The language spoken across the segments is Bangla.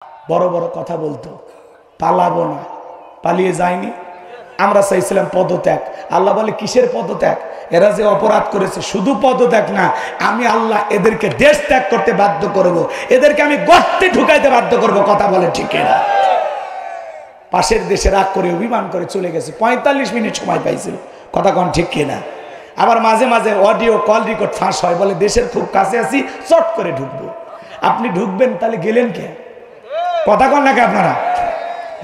বড় বড় কথা বলতো, পালাবো না, পালিয়ে যায়নি। আমরা চাইছিলাম পদত্যাগ। আল্লাহ বলে কিসের পদত্যাগ? এরা যে অপরাধ করেছে, শুধু পদত্যাগ না, আমি আল্লাহ এদেরকে দেশ ত্যাগ করতে বাধ্য করব, এদেরকে আমি গর্তে ঢুকাইতে বাধ্য করব। কথা বলে ঠিক না? পাশের দেশে রাগ করে অভিমান করে চলে গেছে, 45 মিনিট সময় পাইছিল। কথা কোন ঠিক কিনা? আবার মাঝে মাঝে অডিও কল রেকর্ড ফাঁস হয়, বলে দেশের খুব কাছে আছি, চট করে ঢুকবো। আপনি ঢুকবেন, তাহলে গেলেন কে? কথা কোন নাকি? আপনারা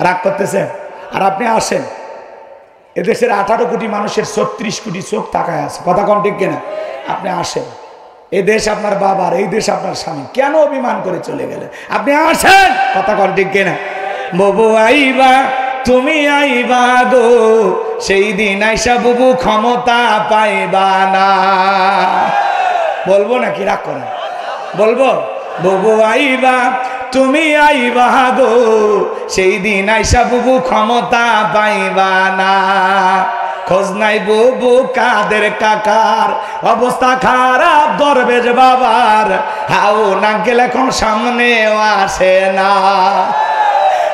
রাগ করতেছেন। আর আপনি আসেন, এদেশের 18 কোটি মানুষের 36 কোটি চোখ তাকায় আছে। কথা কোন ঠিক কিনা? আপনি আসেন, এই দেশ আপনার বাবার, এই দেশ আপনার স্বামী, কেন অভিমান করে চলে গেলেন? আপনি আসেন। কথা কোন ঠিক কিনা? ববু আইবা, তুমি আইবা গো, সেই দিন আইসা বুবু ক্ষমতা পাইবা না। বলবো নাকি? রাগ করেন? বলবো? ববু আইবা, তুমি আইবা গো, সেই দিন আইসা বুবু ক্ষমতা পাইবা না। খোঁজ নাই বুবু কাদের কাকার, অবস্থা খারাপ দরবেশ বাবার, হাও নাঙ্কেল এখন সামনেও আসে না।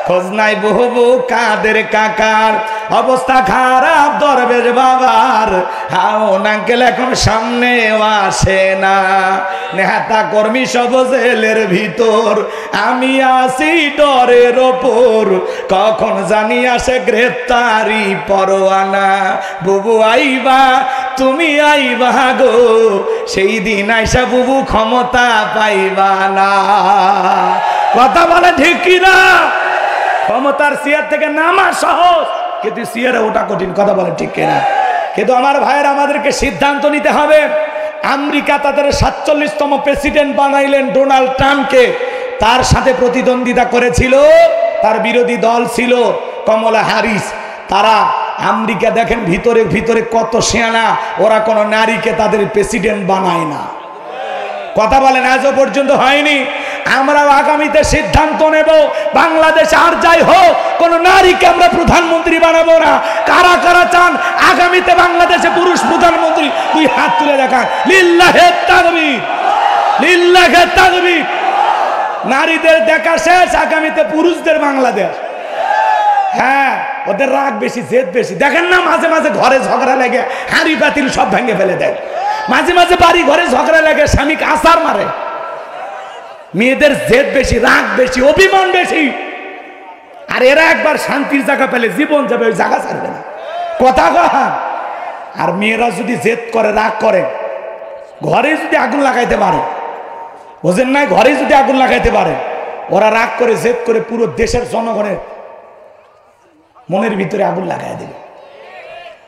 খোঁজ নাই বুবু কাদের কাকার, অবস্থা খারাপ দরবেশ বাবার, হাও নাঙ্কেল এখন সামনেও আসে না। নেতা কর্মী সব জেলের ভিতর, আমি আসি ডরের ওপর, কখন জানি আসে গ্রেফতারি পরোয়ানা। বুবু আইবা, তুমি আইবা গো, সেই দিন আইসা বুবু ক্ষমতা পাইবা না। কথা বলে ঠিক কিনা? ক্ষমতার চেয়ার থেকে নামা সহজ, কিন্তু চেয়ারে ওটা কঠিন। কথা বলে ঠিক কিনা? কিন্তু আমার ভাইয়ের, আমাদেরকে সিদ্ধান্ত নিতে হবে। আমেরিকা তাদের 47তম প্রেসিডেন্ট বানাইলেন ডোনাল্ড ট্রাম্পকে। তার সাথে প্রতিদ্বন্দ্বিতা করেছিল, তার বিরোধী দল ছিল কমলা হ্যারিস। তারা আমেরিকা দেখেন ভিতরে ভিতরে কত সেনা, ওরা কোনো নারীকে তাদের প্রেসিডেন্ট বানায় না। কথা বলেন, আজও পর্যন্ত হয়নি। আমরাও আগামীতে সিদ্ধান্ত নেব, বাংলাদেশ আর যাই হোক, কোন নারীকে আমরা প্রধানমন্ত্রী বানাবো না। কারা কারা চান আগামীতে বাংলাদেশে পুরুষ প্রধানমন্ত্রী? দুই হাত তুলে দেখান। লিল্লাহে তাকবীর, লিল্লাহে তাকবীর। নারীদের দেখা শেষ, আগামীতে পুরুষদের বাংলাদেশ। হ্যাঁ, ওদের রাগ বেশি, জেদ বেশি। দেখেন না, মাঝে মাঝে ঘরে ঝগড়া লাগে, হাঁড়ি পাতিল সব ভেঙে ফেলে দেয়। মাঝে মাঝে বাড়ি ঘরে ঝগড়া লাগে, স্বামীকে আছাড় মারে। মেয়েদের জেদ বেশি, রাগ বেশি, অভিমান বেশি। আর এরা একবার শান্তির জায়গা পেলে জীবন যাবে, ওই জায়গা ছাড়বে না। কথা কহা। আর মেয়েরা যদি জেদ করে, রাগ করে, ঘরে যদি আগুন লাগাইতে পারে, বোঝেন নাই? ঘরে যদি আগুন লাগাইতে পারে, ওরা রাগ করে জেদ করে পুরো দেশের জনগণের মনের ভিতরে আগুন লাগাই দেবে।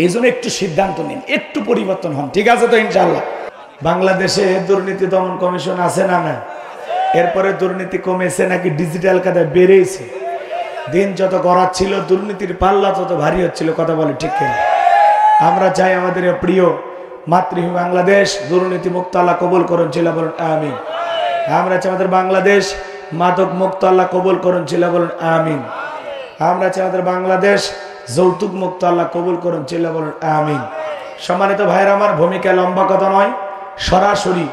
এই জন্য একটু সিদ্ধান্ত নিন, একটু পরিবর্তন হন। ঠিক আছে তো ইনশাআল্লাহ? বাংলাদেশে দুর্নীতি দমন কমিশন আছে না? না। এরপরে দুর্নীতি কমেছে নাকি ডিজিটাল কায়দায় বেড়েছে? দিন যত গড়াচ্ছিল, দুর্নীতির পাল্লা তত ভারী হচ্ছিল। কথা বলে ঠিক কিনা? আমরা চাই আমাদের প্রিয় মাতৃভূমি বাংলাদেশ দুর্নীতি মুক্ত আল্লাহ কবুল করুন, ছিল বলুন আমিন। আমরা চাই আমাদের বাংলাদেশ মাদক মুক্ত আল্লাহ কবুল করুন, ছিল বলুন আমিন। আমরা চাই আমাদের বাংলাদেশ যৌতুক মুক্ত আল্লাহ কবুল করুন, ছিল বলুন আমিন। সম্মানিত ভাইরা আমার, ভূমিকা লম্বা কথা নয়, সরাসরি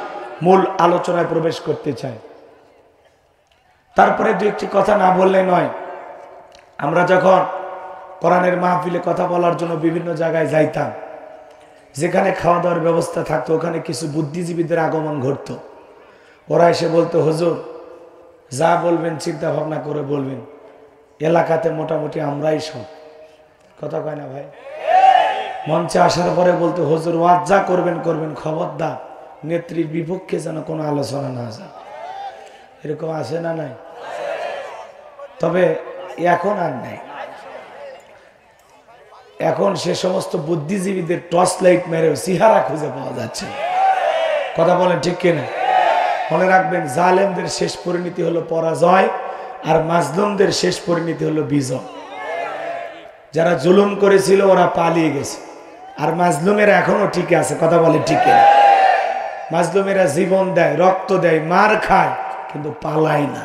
মূল আলোচনায় প্রবেশ করতে চাই। তারপরে দু একটি কথা না বললে নয়। আমরা যখন কোরআনের মাহফিলে কথা বলার জন্য বিভিন্ন জায়গায় যাইতাম, যেখানে খাওয়া দাওয়ার ব্যবস্থা থাকতো, ওখানে কিছু বুদ্ধিজীবীদের আগমন ঘটতো। ওরা এসে বলতো, হুজুর যা বলবেন চিন্তা ভাবনা করে বলবেন, এলাকাতে মোটামুটি আমরাই সব। কথা কয় না ভাই? মঞ্চে আসার পরে বলতো, হুজুর ওয়াজ যা করবেন করবেন, খবরদার নেত্রীর বিপক্ষে যেন কোনো আলোচনা না যায়। এরকম আছে না? নাই? তবে এখন আর নাই। এখন সে সমস্ত বুদ্ধিজীবীদের টর্চ লাইট মেরেও চেহারা খুঁজে পাওয়া যাচ্ছে। কথা বলেন ঠিক কিনা? মনে রাখবেন, জালেমদের শেষ পরিণতি হলো পরাজয়, আর মাজলুমদের শেষ পরিণতি হলো বিজয়। যারা জুলুম করেছিল ওরা পালিয়ে গেছে, আর মাজলুমেরা এখনো ঠিক আছে। কথা বলে ঠিক কিনা? মাজলুমেরা জীবন দেয়, রক্ত দেয়, মার খায়, কিন্তু পালায় না।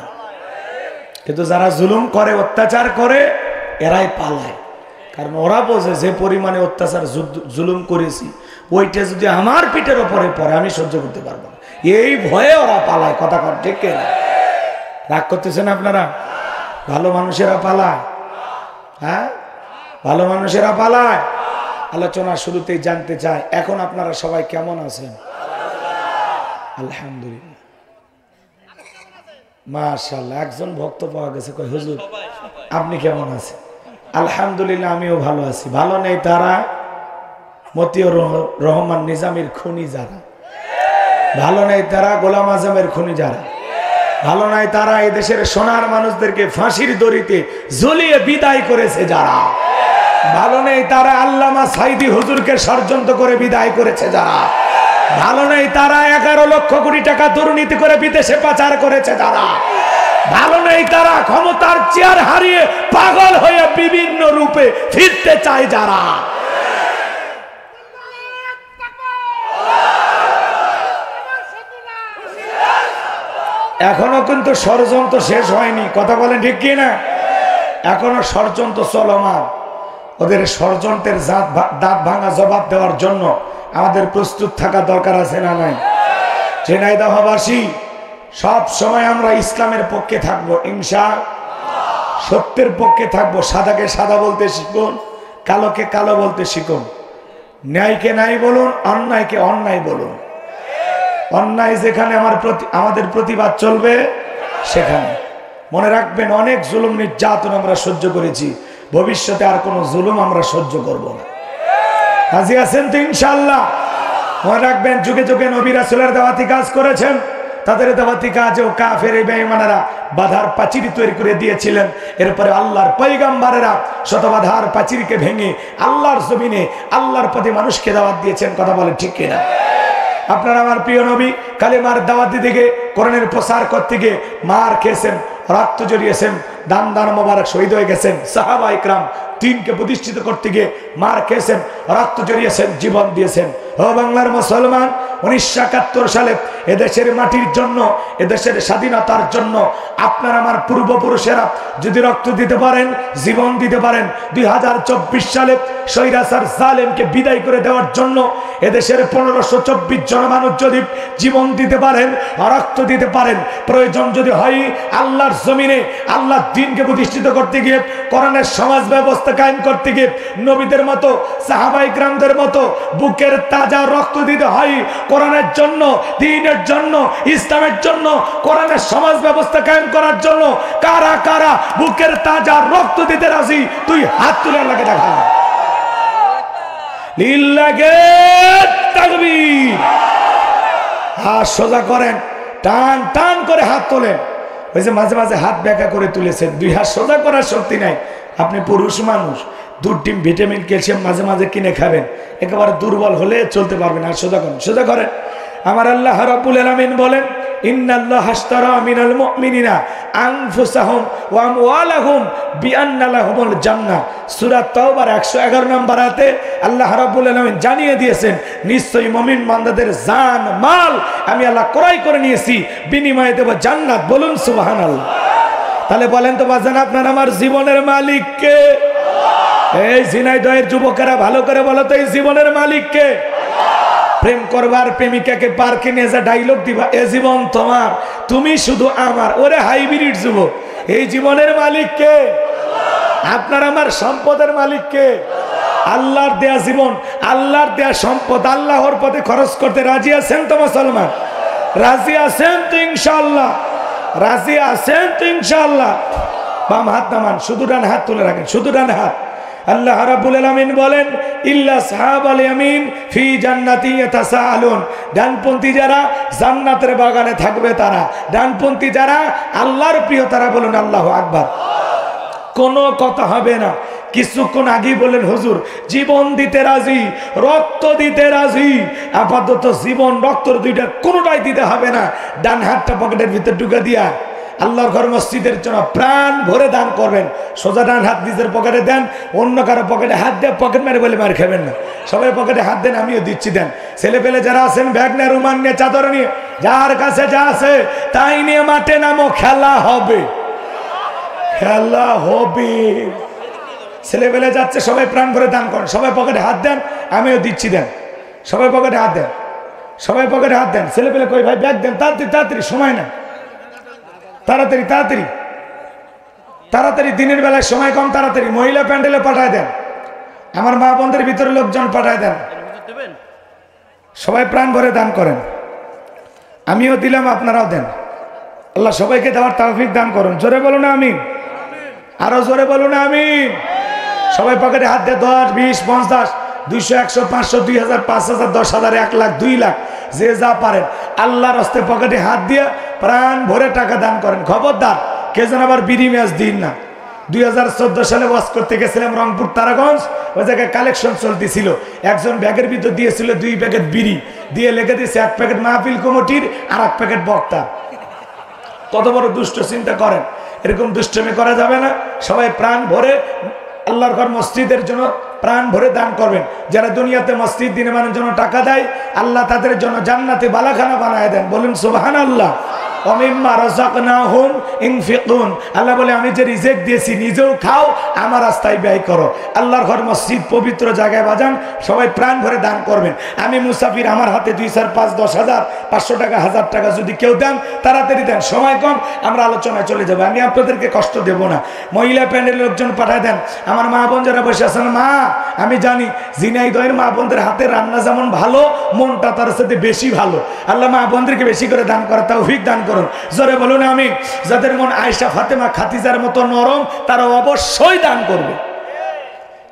কিন্তু যারা জুলুম করে, অত্যাচার করে, এরাই পালায়। কারণ ওরা বোঝে যে পরিমাণে অত্যাচার জুলুম করেছি, ওইটা যদি আমার পিঠের ওপরে পড়ে আমি সহ্য করতে পারবো না, এই ভয়ে ওরা পালায়। কথা কর ঠিক কিনা? রাগ করতেছেন আপনারা? ভালো মানুষেরা পালায়? হ্যাঁ, ভালো মানুষেরা পালায়। আলোচনা শুরুতেই জানতে চাই, এখন আপনারা সবাই কেমন আছেন? আলহামদুলিল্লাহ, মাশাআল্লাহ। একজন ভক্ত পাওয়া গেছে, কই হুজুর আপনি কেমন আছেন? আলহামদুলিল্লাহ, আমিও ভালো আছি। ভালো নেই তারা মতিউর রহমান নিজামীর খুনি যারা, ভালো নেই তারা গোলাম আজমের খুনি যারা, ভালো নাই তারা এই দেশের সোনার মানুষদেরকে ফাঁসির দড়িতে ঝুলিয়ে বিদায় করেছে যারা, ভালো নেই তারা আল্লামা সাইদি হুজুরকে ষড়যন্ত্র করে বিদায় করেছে যারা, ভালো নেই তারা 11 লক্ষ কোটি টাকা দুর্নীতি করে বিদেশে পাচার করেছে যারা, ভালো নেই তারা ক্ষমতার চেয়ার হারিয়ে পাগল হয়ে বিভিন্ন রূপে ফিরতে চায় যারা। এখনো কিন্তু ষড়যন্ত্র শেষ হয়নি, কথা বলেন ঠিক কি না? এখনো ষড়যন্ত্র চলমান। ওদের ষড়যন্ত্রের দাঁত ভাঙা জবাব দেওয়ার জন্য আমাদের প্রস্তুত থাকা দরকার আছে না নাই? ঝিনাইদহবাসী সব সময় আমরা ইসলামের পক্ষে থাকবো ইনশাআল্লাহ, সত্যের পক্ষে থাকবো। সাদাকে সাদা বলতে শিখুন, কালোকে কালো বলতে শিখুন, ন্যায়কে ন্যায় বলুন, অন্যায়কে অন্যায় বলুন। অন্যায় যেখানে আমাদের প্রতিবাদ চলবে সেখানে। মনে রাখবেন, অনেক জুলুম নির্যাতন আমরা সহ্য করেছি, ভবিষ্যতে আর কোনো জুলুম আমরা সহ্য করব না। রাজি আছেন তো ইনশাআল্লাহ? মনে রাখবেন, যুগে যুগে নবী রাসূলের দাওয়াতি কাজ করেছেন, তাদের দাওয়াতি কাজেও কাফের বেঈমানেরা বাধার পাঁচির তৈরি করে দিয়েছিলেন। এরপরে আল্লাহর পয়গম্বরেরা শত বাধার পাঁচিরকে ভেঙে আল্লাহর জমিনে আল্লাহর পথে মানুষকে দাওয়াত দিয়েছেন। কথা বলে ঠিক কিনা? আপনারা আমার প্রিয় নবী কালেমার দাওয়াত দিতে গিয়ে, কোরআনের প্রচার করতে গিয়ে মার খেয়েছেন, রক্ত জড়িয়েছেন, দান দান মোবারক শহীদ হয়ে গেছেন। সাহাবা ইকরাম দিনকে প্রতিষ্ঠিত করতে গিয়ে মার খেয়েছেন, রক্ত জড়িয়েছেন, জীবন দিয়েছেন। ও বাংলার মুসলমান, 1971 সালে এদেশের মাটির জন্য, এদেশের স্বাধীনতার জন্য আপনার আমার পূর্বপুরুষেরা যদি রক্ত দিতে পারেন, জীবন দিতে পারেন, 2024 সালে স্বৈরাচার জালেমকে বিদায় করে দেওয়ার জন্য এদেশের 1524 জন মানুষ যদি জীবন দিতে পারেন, রক্ত দিতে পারেন, প্রয়োজন যদি হয় আল্লাহর জমিনে আল্লাহর দ্বীনকে প্রতিষ্ঠিত করতে গিয়ে, কোরআনের সমাজ ব্যবস্থা কায়েম করতে গিয়ে নবীদের মতো, সাহাবা ইকরামদের মতো বুকের তাজা রক্ত দিতে হয় কোরআনের জন্য, দ্বীনের জন্য, ইসলামের জন্য, কোরআনের সমাজ ব্যবস্থা কায়েম করার জন্য। কারা কারা বুকের তাজা রক্ত দিতে রাজি? তুই হাত তুলে লাগে দেখা। লিল্লাহে তাকবীর। হাত সোজা করেন, টান টান করে হাত তোলেন। ওই যে মাঝে মাঝে হাত ব্যাকা করে তুলেছেন, 2 হাত সোজা করার শক্তি নাই। আপনি পুরুষ মানুষ, 2 টিম ভিটামিন ক্যালসিয়াম মাঝে মাঝে কিনে খাবেন, একেবারে দুর্বল হলে চলতে পারবেন। আর সোজা করেন, সোজা করেন। আমার আল্লাহ রাব্বুল আলামিন বলেন, ইন্নাল্লাহা আশতারা মিনাল মুমিনিনা আনফুসাহুম ওয়া আমওয়ালাহুম বিআন্না লাহুমুল জান্নাহ। সূরা তাওবার 111 নম্বর আয়াতে আল্লাহ রাব্বুল আলামিন জানিয়ে দিয়েছেন, নিশ্চয়ই মুমিন বান্দাদের জান মাল আমি আল্লাহ ক্রয় করে নিয়েছি, বিনিময়ে দেব জান্নাত। বলুন সুবহানাল্লাহ। তাহলে বলেন তো বাজান, আপনার আমার জীবনের মালিক কে? এই ঝিনাইদহের যুবকেরা ভালো করে বলো তো, এই জীবনের মালিক কে? প্রেম করবার প্রেমিকাকে পার্কে নিয়ে যা ডায়লগ দিবা, এ জীবন তোমার, তুমি শুধু আমার। ওরে হাইব্রিড যুবক, এই জীবনের মালিক কে? আপনার আমার সম্পদের মালিক কে? আল্লাহর দেয়া জীবন, আল্লাহর দেয়া সম্পদ আল্লাহর পথে খরচ করতে রাজি আছেন তো মুসলমান? রাজি আছেন তো ইনশাআল্লাহ? রাজি আছেন তো ইনশাআল্লাহ? বাম হাত নামান, শুধু ডান হাত তুলে রাখেন, শুধু ডান হাত। আল্লাহ রাব্বুল আলামিন বলেন, ইল্লা সাহাবাল ইয়ামিন ফি জান্নাতি ইয়াতাসাআলুন। ডানপন্থী যারা জান্নাতের বাগানে থাকবে তারা, ডানপন্থী যারা আল্লাহর প্রিয় তারা। বলুন আল্লাহু আকবার। কোনো কথা হবে না। কিছুক্ষণ আগেই বলেন, হুজুর জীবন দিতে রাজি, রক্ত দিতে রাজি। আপাতত জীবন রক্ত দুইটা কোনোটাই দিতে হবে না। ডান হাতটা পকেটের ভিতর ঢুকে দিয়া আল্লাহর ঘর মসজিদের জন্য প্রাণ ভরে দান করবেন। সোজা ডান হাত নিজের পকেটে দেন, অন্য কারো পকেটে হাত দিয়ে পকেট মেরে বলে মার খাবেন না। সবাই পকেটে হাত দেন, আমিও দিচ্ছি দেন। ছেলে পেলে যারা আছেন ব্যাগ নিয়ে, রুমাল নিয়ে, চাদর নিয়ে, যার কাছে যা আছে তাই নিয়ে মাঠে নামো, খেলা হবে, খেলা হবে। ছেলে পেলে যাচ্ছে, সবাই প্রাণ ভরে দান করেন। সবাই পকেটে হাত দেন, আমিও দিচ্ছি দেন। সবাই পকেটে হাত দেন, সবাই পকেটে হাত দেন। ছেলে পেলে কই ভাই ব্যাগ দেন, তাড়াতাড়ি তাড়াতাড়ি, সময় না, তাড়াতাড়ি তাড়াতাড়ি। তাড়াতাড়ি দিনের বেলায় সময় কম, তাড়াতাড়ি মহিলা প্যান্ডেলে পাঠায় দেন, আমার মা বোনদের ভিতরে লোকজন পাঠায় দেন, সবাই প্রাণ ভরে দান করেন। আমিও দিলাম, আপনারাও দেন। আল্লাহ সবাইকে দেওয়ার তৌফিক দান করুন। জোরে বলুন আমিন, আরো জোরে বলুন আমিন। সবাই পকেটে হাত দিয়ে 10, 20, 50, 200, 100, 500, 2000, 5000, 10,000, 1 লাখ, 2 লাখ, যে যা পারেন আল্লাহর রাস্তায় পকেটে হাত দিয়ে প্রাণ ভরে টাকা দান করেন। খবরদার কে যেন আবার বিড়ি ম্যাচ দিন না। 2014 সালে ওয়াজ করতে গেছিলাম রংপুর তারাগঞ্জ, ওই জায়গায় কালেকশন চলতেছিল। একজন ব্যাগের ভিতর দিয়েছিল 2 প্যাকেট বিড়ি, দিয়ে লেগে দিয়েছে 1 প্যাকেট মাহফিল কমিটির আর 1 প্যাকেট বক্তা। কত বড় দুষ্ট, চিন্তা করেন। এরকম দুষ্টমি করা যাবে না। সবাই প্রাণ ভরে আল্লাহর ঘর মসজিদের জন্য প্রাণ ভরে দান করবেন। যারা দুনিয়াতে মসজিদ নির্মাণের জন্য টাকা দেয়, আল্লাহ তাদের জন্য জান্নাতে বালাখানা বানায় দেন। বলুন সুবহানাল্লাহ। আল্লাহ বলে আমি যে রিজেক্ট দিয়েছি নিজেও খাও, আমার রাস্তায় ব্যয় করো। আল্লাহর ঘর মসজিদ পবিত্র জায়গায় বাজান, সবাই প্রাণ ভরে দান করবেন। আমি মুসাফির, আমার হাতে 2, 4, 5, 10,000, 500 টাকা, 1000 টাকা যদি কেউ দেন তাড়াতাড়ি দেন, সময় কম, আমরা আলোচনায় চলে যাবো। আমি আপনাদেরকে কষ্ট দেব না। মহিলা প্যান্ডেলের লোকজন পাঠায় দেন। আমার মা বোন যারা বসে আছেন, মা আমি জানি ঝিনাইদহের মা বোনদের হাতে রান্না যেমন ভালো, মনটা তার সাথে বেশি ভালো। আল্লাহ মা বোনদেরকে বেশি করে দান করা তৌফিক দান করুন। জোরে বলুন আমিন। যাদের মন আয়েশা, ফাতেমা, খাদিজার মতো নরম, তারা অবশ্যই দান করবে।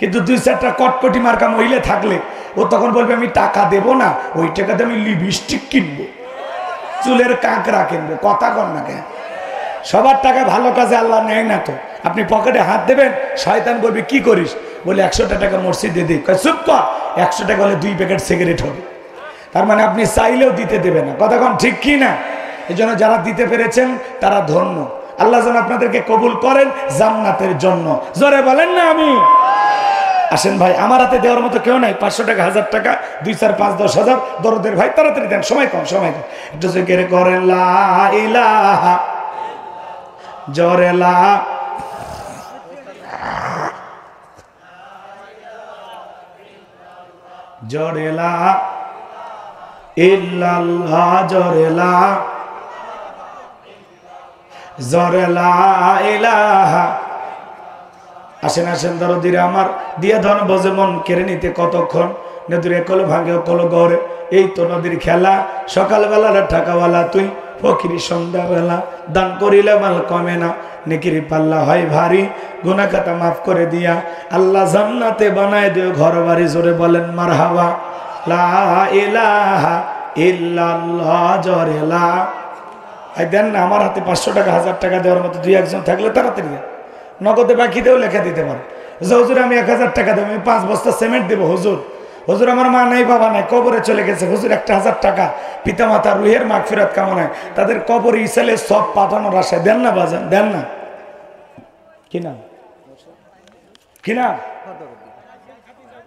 কিন্তু 2-4টা কটকটি মার্কা মহিলা থাকলে ও তখন বলবে আমি টাকা দেব না, ওই টাকাতে আমি লিপস্টিক কিনবো, চুলের কাঁকড়া কিনবো। কথা কন না কেন? সবার টাকা ভালো কাজে আল্লাহ নেয় না তো। আপনি পকেটে হাত দেবেন, শয়তান বলবে কি করিস, বলে 100 টাকা মসজিদে দিই। চুপ কর, 100 টাকা হলে 2 প্যাকেট সিগারেট হবে। তার মানে আপনি চাইলেও দিতে দেবে না। কথা কন ঠিক কি না? এই জন্য যারা দিতে পেরেছেন তারা ধন্য। আল্লাহ যেন আপনাদেরকে কবুল করেন জান্নাতের জন্য। জোরে বলেন না আমি। আসেন ভাই, আমার হাতে দেওয়ার মতো কেউ নাই। 500 টাকা, 1000 টাকা, 2, 4, 5, 10,000 দরদের ভাই, তাড়াতাড়ি দেন, সময় কম, সময় কম। একটু জিকির করেন লা ইলাহা, জোরে লা, জোরে লা ইল্লাল্লাহ, জোরে লা, জোরে লা ইলাহা। আসেন আসেন দরদিরা আমার, দিয়ে ধন বোঝে মন কেড়ে নিতে কতক্ষণ। নদীর কল ভাঙে কল গড়ে, এই তো নদীর খেলা। সকালবেলার টাকাওয়ালা তুই, ফকিরি সন্ধ্যাবেলা। দান করিলে মাল কমে না, নেকির পাল্লা হয় ভারী। গুনাহ খাতা মাফ করে দিয়া আল্লাহ জান্নাতে বানায় দিও ঘর বাড়ি। জোরে বলেন মারহাবা। লা ইলাহা ইল্লাল্লাহ, জোরে লা। এই দেন না, আমার হাতে 500 টাকা, 1000 টাকা দেওয়ার মতো 2-1 জন থাকলে তাড়াতাড়ি দেন। নগদে বাকি দেও লেখা দিতে পারে। হুজুর আমি 1000 টাকা দেবো, আমি 5 বস্তা সিমেন্ট দেবো। হুজুর, হুজুর আমার মা নাই, বাবা নাই, কবরে চলে গেছে। হুজুর 1000 টাকা পিতা মাতা রুহের মাগফিরাত কামনায় তাদের কবরে ইসালে সব পাঠানোর আশায় দেন না বাজান, দেন না। কি নাম? কি নাম?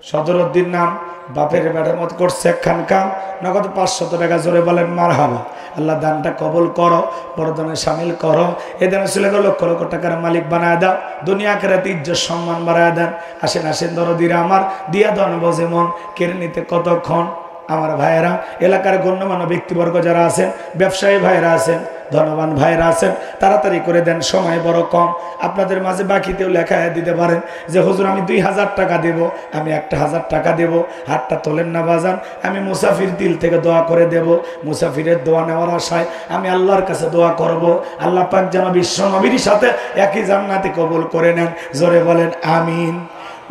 সদরউদ্দিন নাম। বাপের বেড়ার মত করছে একখান কাম। নগদ 500 টাকা। জোরে বলেন মারহাবা। আল্লাহ দানটা কবুল করো, বড় দানে সামিল করো। এ দানে ছেলে লক্ষ লক্ষ টাকার মালিক বানায় দাও, দুনিয়া আখিরাতে ইজ্জত সম্মান বাড়ায় দেন। আসেন আসেন দরদিরা আমার, দিয়া ধন বোঝে মন কেড়ে নিতে কতক্ষণ। আমার ভাইয়েরা, এলাকার গণ্যমান্য ব্যক্তিবর্গ যারা আছেন, ব্যবসায়ী ভাইয়েরা আছেন, ধনবান ভাইয়েরা আছেন, তাড়াতাড়ি করে দেন, সময় বড় কম। আপনাদের মাঝে বাকিতেও লেখা দিতে পারেন যে হুজুর আমি 2000 টাকা দেব, আমি 1000 টাকা দেব। হাতটা তোলেন না বাজান। আমি মুসাফির দিল থেকে দোয়া করে দেব। মুসাফিরের দোয়া নেওয়ার আশায় আমি আল্লাহর কাছে দোয়া করব, আল্লাহ পাক যেন বিশ্ব নবীর সাথে একই জান্নাতে কবুল করে নেন। জোরে বলেন আমিন।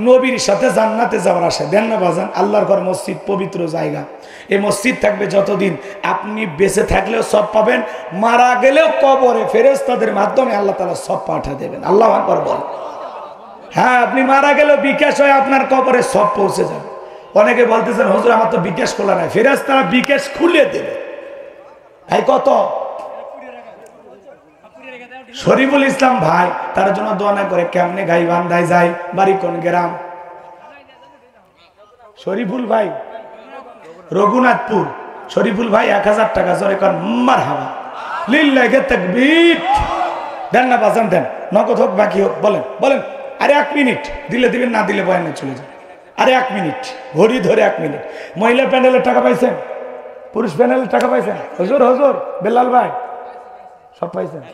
নবীর সাথে জান্নাতে যাওয়ার আশায় দেন না বাজান। আল্লাহর ঘর মসজিদ পবিত্র জায়গা। এই মসজিদ থাকবে যতদিন, আপনি বেঁচে থাকলেও সব পাবেন, মারা গেলেও কবরে ফেরেশতাদের মাধ্যমে আল্লাহ তাআলা সব পাঠিয়ে দেবেন। আল্লাহু আকবার বল। হ্যাঁ, আপনি মারা গেলেও বিকাশ হয়ে আপনার কবরে সব পৌঁছে যাবে। অনেকে বলতেছেন হুজুর আমার তো বিকাশ খোলা নাই। ফেরেশতারা বিকাশ খুলে দেবে। ভাই কত? শরীফুল ইসলাম ভাই, তার জন্য দোয়া না করে কেমনে গাইবান্ধায় যায়, বাড়ি কোন গ্রাম? শরীফুল ভাই রঘুনাথপুর। শরীফুল ভাই 1000 টাকা। জোরে কর মারহাবা। লিল্লাহি তাকবীর। দেন না বাজান, দেন, নগদ হোক বাকি হোক। বলেন বলেন। আরে 1 মিনিট দিলে দিবেন, না দিলে বয়ানে চলে যান। আরে 1 মিনিট, ঘড়ি ধরে 1 মিনিট। মহিলা প্যানেলের টাকা পাইছেন? পুরুষ প্যানেলের টাকা পাইছেন? হুজুর হুজুর বেলাল ভাই সব পাইছেন?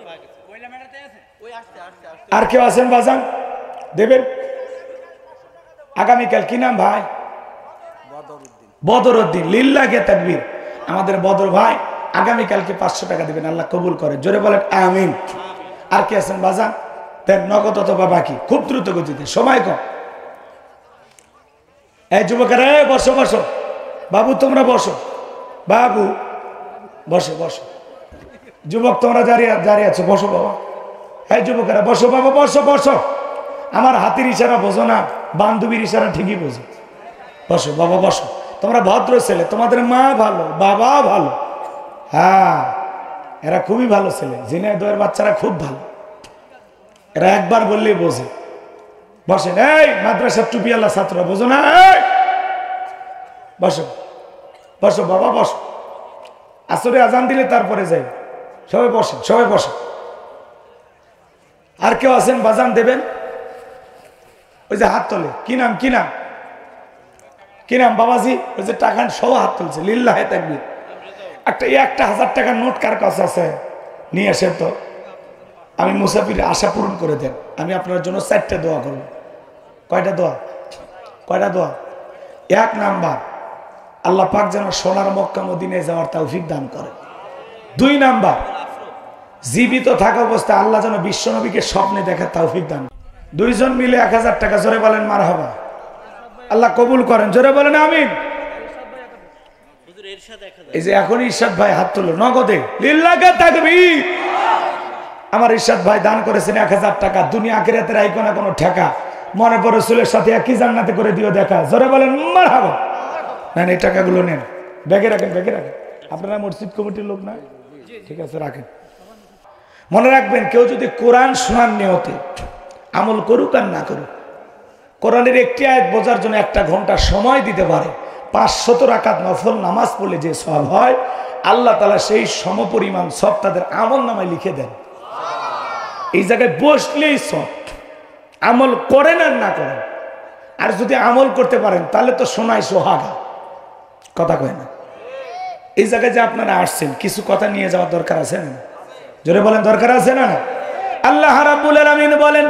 আর কেউ আছেন বাজান দেবেন? আগামীকাল কি নাম ভাই? বদরউদ্দিন। লিল্লাহে তাকবীর। আমাদের বদর ভাই আগামীকালকে 500 টাকা দিবেন, আল্লাহ কবুল করে। জোরে বলেন আমিন। আর কি আছেন বাজান? দেন নগদ অথবা বাকি, খুব দ্রুত গতিতে, সময় কম। এই যুবকেরা বসো বসো, বাবু তোমরা বসো, বাবু বসো বসো, যুবক তোমরা দাঁড়িয়ে আছো, বসো বাবা। এই যুবকেরা বসো বাবা, বসো বসো। আমার হাতের ইশারা বোঝো না, বান্ধবীর ইশারা ঠিকই বোঝো। বসো বাবা বসো। তোমরা ভদ্র ছেলে, তোমাদের মা ভালো, বাবা ভালো। হ্যাঁ, এরা খুবই ভালো ছেলে। ঝিনাইদহের বাচ্চারা খুব ভালো, এরা একবার বললেই বোঝে। বসেন। এই মাদ্রাসার টুপিওয়ালা ছাত্ররা বোঝো না? বসো বসো বাবা বসো। আসরে আজান দিলে তারপরে যাই। সবাই বসেন, সবাই বসো। আর কেউ আছেন বাজান দেবেন? ওই যে হাত তোলে, কি নাম কি নাম কি নাম বাবাজি? ওই যে টাকা সব হাত তুলছে, লিল্লাহে তাকবীর। একটা 1000 টাকার নোট কার কাছে আছে? নিয়ে আসে তো, আমি মুসাফিরের আশা পূরণ করে দেন। আমি আপনার জন্য 4টা দোয়া করব। কয়টা দোয়া? কয়টা দোয়া? 1 নাম্বার, আল্লাহ পাক যেন সোনার মক্কা মদিনায় যাওয়ার তৌফিক দান করে। 2 নাম্বার, জীবিত থাকা অবস্থায় আল্লাহ যেন বিশ্বনবীকে স্বপ্নে দেখার তৌফিক দান। 2 জন মিলে 1000 টাকা। জোরে বলেন মারহাবা। আল্লাহ কবুল করেন। জোরে বলেন আমিন। এই যে এখন ইরশাদ ভাই হাত তুলো নগদে, লিল্লাহে তাকবীর। আমার ইরশাদ ভাই দান করেছেন 1000 টাকা। দুনিয়া আখিরাতের আইকোনা কোনো ঠেকা। মনে পড়ে রসুলের সাথে একই জান্নাতে করে দিও দেখা। জোরে বলেন মারহাবা। নেন এই টাকাগুলো নেন, ব্যাগে রাখেন, ব্যাগে রাখেন। আপনারা মসজিদ কমিটির লোক না? ঠিক আছে, রাখেন। মনে রাখবেন, কেউ যদি কোরআন শোনার নিয়তে আমল করুক আর না করুক, কোরআনের একটি আয়াত বোঝার জন্য 1 ঘন্টা সময় দিতে পারে, 500 রাকাত নফল নামাজ পড়লে যে সওয়াব হয়, আল্লাহ তাআলা সেই সমপরিমাণ সওয়াব তাদের আমল নামায় লিখে দেন। এই জায়গায় বসলেই সওয়াব। আমল করেন আর না করেন, আর যদি আমল করতে পারেন তাহলে তো সোনায় সোহাগা। কথা কয় না? এই জায়গায় যে আপনারা আসছেন, কিছু কথা নিয়ে যাওয়ার দরকার আছে না? জোরে বলেন দরকার আছে না? আল্লাহ রাব্বুল আলামিন বলেন,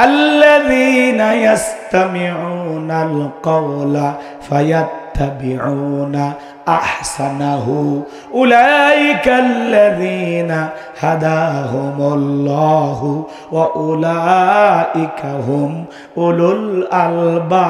আল্লাযীনা ইয়াসতামিউনাল কাওলা ফায়াত্তাবিউনা আহসানাহু উলাইকাল্লাযীনা হাদাহুমুল্লাহু ওয়া উলাইকা হুম উলুল আলবাব।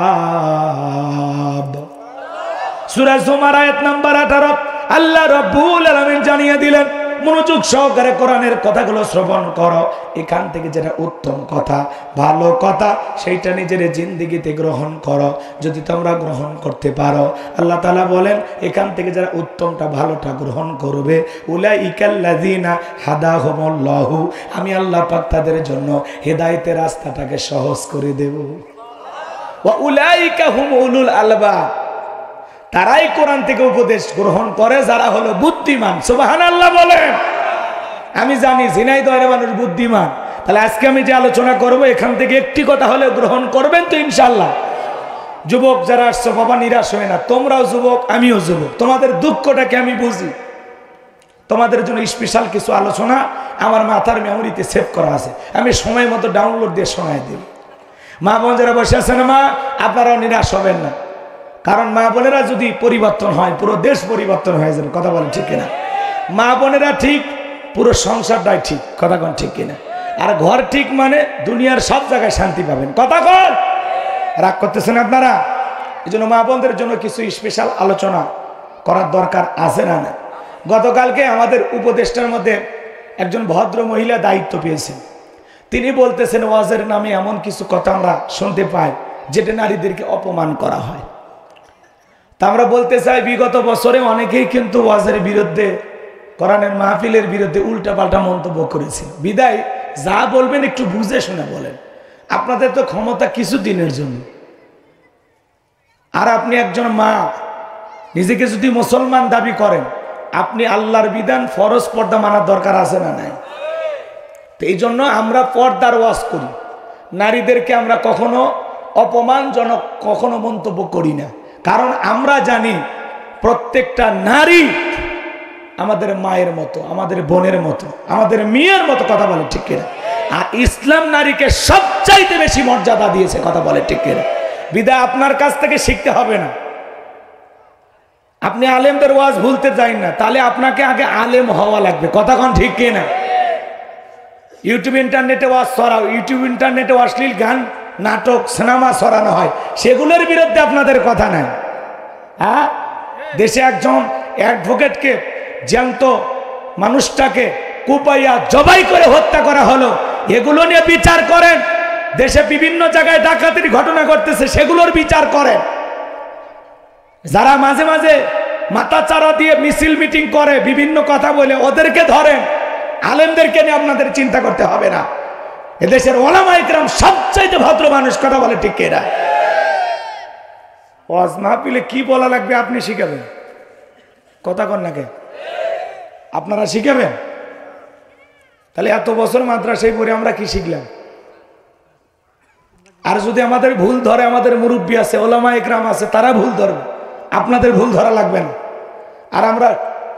সূরা জুমার আয়াত নাম্বার 18। আল্লাহ রাব্বুল আলামিন জানিয়ে দিলেন, মনোযোগ সহকারে কোরআনের কথাগুলো শ্রবণ করো। এখান থেকে যেটা উত্তম কথা, ভালো কথা, সেইটা নিজের জিন্দেগিতে গ্রহণ করো। যদি তোমরা গ্রহণ করতে পারো, আল্লাহ তাআলা বলেন, এখান থেকে যারা উত্তমটা ভালোটা গ্রহণ করবে, উলাইকাল্লাযীনা হাদাহুমুল্লাহু, আমি আল্লাহ পাক তাদের জন্য হেদায়েতের রাস্তাটাকে সহজ করে দেব। ওয়া উলাইকা হুম উলুল আলবাব, তারাই কোরআন থেকে উপদেশ গ্রহণ করে যারা হলো বুদ্ধিমান। সুবহানাল্লাহ বলেন। আমি জানি ঝিনাইদহের মানুষ বুদ্ধিমান। তাহলে আজকে আমি যে আলোচনা করব, এখান থেকে একটি কথা হলে গ্রহণ করবেন তো ইনশাআল্লাহ। যুবক যারা আসছো বাবা, নিরাশ হয় না। তোমরাও যুবক, আমিও যুবক। তোমাদের দুঃখটাকে আমি বুঝি। তোমাদের জন্য স্পেশাল কিছু আলোচনা আমার মাথার মেমোরিতে সেভ করা আছে, আমি সময় মতো ডাউনলোড দিয়ে শোনাই দেব। মা বোন যারা বসে আছেন, মা আপনারাও নিরাশ হবেন না। কারণ মা বোনেরা যদি পরিবর্তন হয়, পুরো দেশ পরিবর্তন হয়ে যাবে। কথা বলেন ঠিক কিনা? মা বোনেরা ঠিক, পুরো সংসারটাই ঠিক। কথা কন ঠিক কিনা? আর ঘর ঠিক মানে দুনিয়ার সব জায়গায় শান্তি পাবেন। কথা কন, রাগ করতেছেন আপনারা? এই জন্য মা বোনদের জন্য কিছু স্পেশাল আলোচনা করার দরকার আছে না? না, গতকালকে আমাদের উপদেষ্টার মধ্যে একজন ভদ্র মহিলা দায়িত্ব পেয়েছেন। তিনি বলতেছেন, ওয়াজের নামে এমন কিছু কথা আমরা শুনতে পাই যেটা নারীদেরকে অপমান করা হয়। তা আমরা বলতে চাই, বিগত বছরে অনেকেই কিন্তু ওয়াজের বিরুদ্ধে, কোরআনের মাহফিলের বিরুদ্ধে উল্টাপাল্টা মন্তব্য করেছে। বিদায় যা বলবেন একটু বুঝে শুনে বলেন। আপনাদের তো ক্ষমতা কিছু দিনের জন্য। আর আপনি একজন মা, নিজেকে যদি মুসলমান দাবি করেন, আপনি আল্লাহর বিধান ফরজ পর্দা মানার দরকার আছে না নাই? তো এই জন্য আমরা পর্দার ওয়াজ করি। নারীদেরকে আমরা কখনো অপমানজনক কখনো মন্তব্য করি না। কারণ আমরা জানি প্রত্যেকটা নারী আমাদের মায়ের মতো, আমাদের বোনের মতো, আমাদের মেয়ের মতো। কথা বলে ঠিক কিনা? আর ইসলাম নারীকে সবচাইতে বেশি মর্যাদা দিয়েছে, কথা বলে ঠিক কিনা? বিদায় আপনার কাছ থেকে শিখতে হবে না। আপনি আলেমদের ওয়াজ ভুলতে যান না, তাহলে আপনাকে আগে আলেম হওয়া লাগবে, কথা কোন ঠিক কিনা? ইউটিউব ইন্টারনেটে ওয়াজ ছড়াও, ইউটিউব ইন্টারনেটে অশ্লীল গান, নাটক, সিনেমা ছড়ানো হয়, সেগুলোর বিরুদ্ধে আপনাদের কথা নাই। হ্যাঁ, দেশে একজন অ্যাডভোকেটকে, জ্যান্ত মানুষটাকে কুপাইয়া জবাই করে হত্যা করা হলো, এগুলো নিয়ে বিচার করেন। দেশে বিভিন্ন জায়গায় ডাকাতির ঘটনা ঘটতেছে, সেগুলোর বিচার করেন। যারা মাঝে মাঝে মাথা চারা দিয়ে মিছিল মিটিং করে, বিভিন্ন কথা বলে, ওদেরকে ধরেন। আলেমদেরকে নিয়ে আপনাদের চিন্তা করতে হবে না। এদেশের ওলামা ইকরাম সবচাইতে ভদ্র মানুষ, কথা বলে ঠিক কিনা? ওয়াজ মাহফিলে কি বলা লাগবে আপনি শিখাবেন, কথা কন নাকি? আপনারা শিখাবেন? তাহলে এত বছর মাদ্রাসায় পড়ে আমরা কি শিখলাম? আর যদি আমাদের ভুল ধরে, আমাদের মুরব্বী আছে, ওলামা ইকরাম আছে, তারা ভুল ধরবে, আপনাদের ভুল ধরা লাগবে না। আর আমরা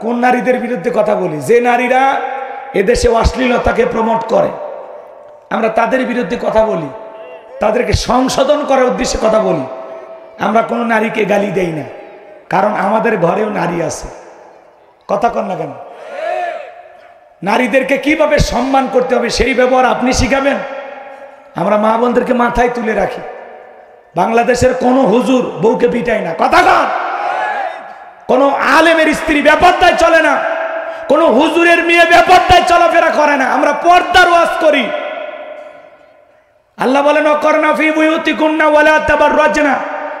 কোন নারীদের বিরুদ্ধে কথা বলি? যে নারীরা এদেশে অশ্লীলতাকে প্রমোট করে, আমরা তাদের বিরুদ্ধে কথা বলি, তাদেরকে সংশোধন করার উদ্দেশ্যে কথা বলি। আমরা কোনো নারীকে গালি দেই না, কারণ আমাদের ঘরেও নারী আছে, কথা কন না কেন? নারীদেরকে কিভাবে সম্মান করতে হবে সেই ব্যবহার আপনি শিখাবেন। আমরা মা বোনদেরকে মাথায় তুলে রাখি। বাংলাদেশের কোনো হুজুর বউকে পিটায় না, কথা কন। কোনো আলেমের স্ত্রী বেপরদায় চলে না, কোনো হুজুরের মেয়ে বেপরদায় চলাফেরা করে না। আমরা পর্দার ওয়াজ করি। আল্লাহ বলেন, ওয়াকরনা ফি বুয়ুতিকুন্না ওয়ালা তাবাররাজনা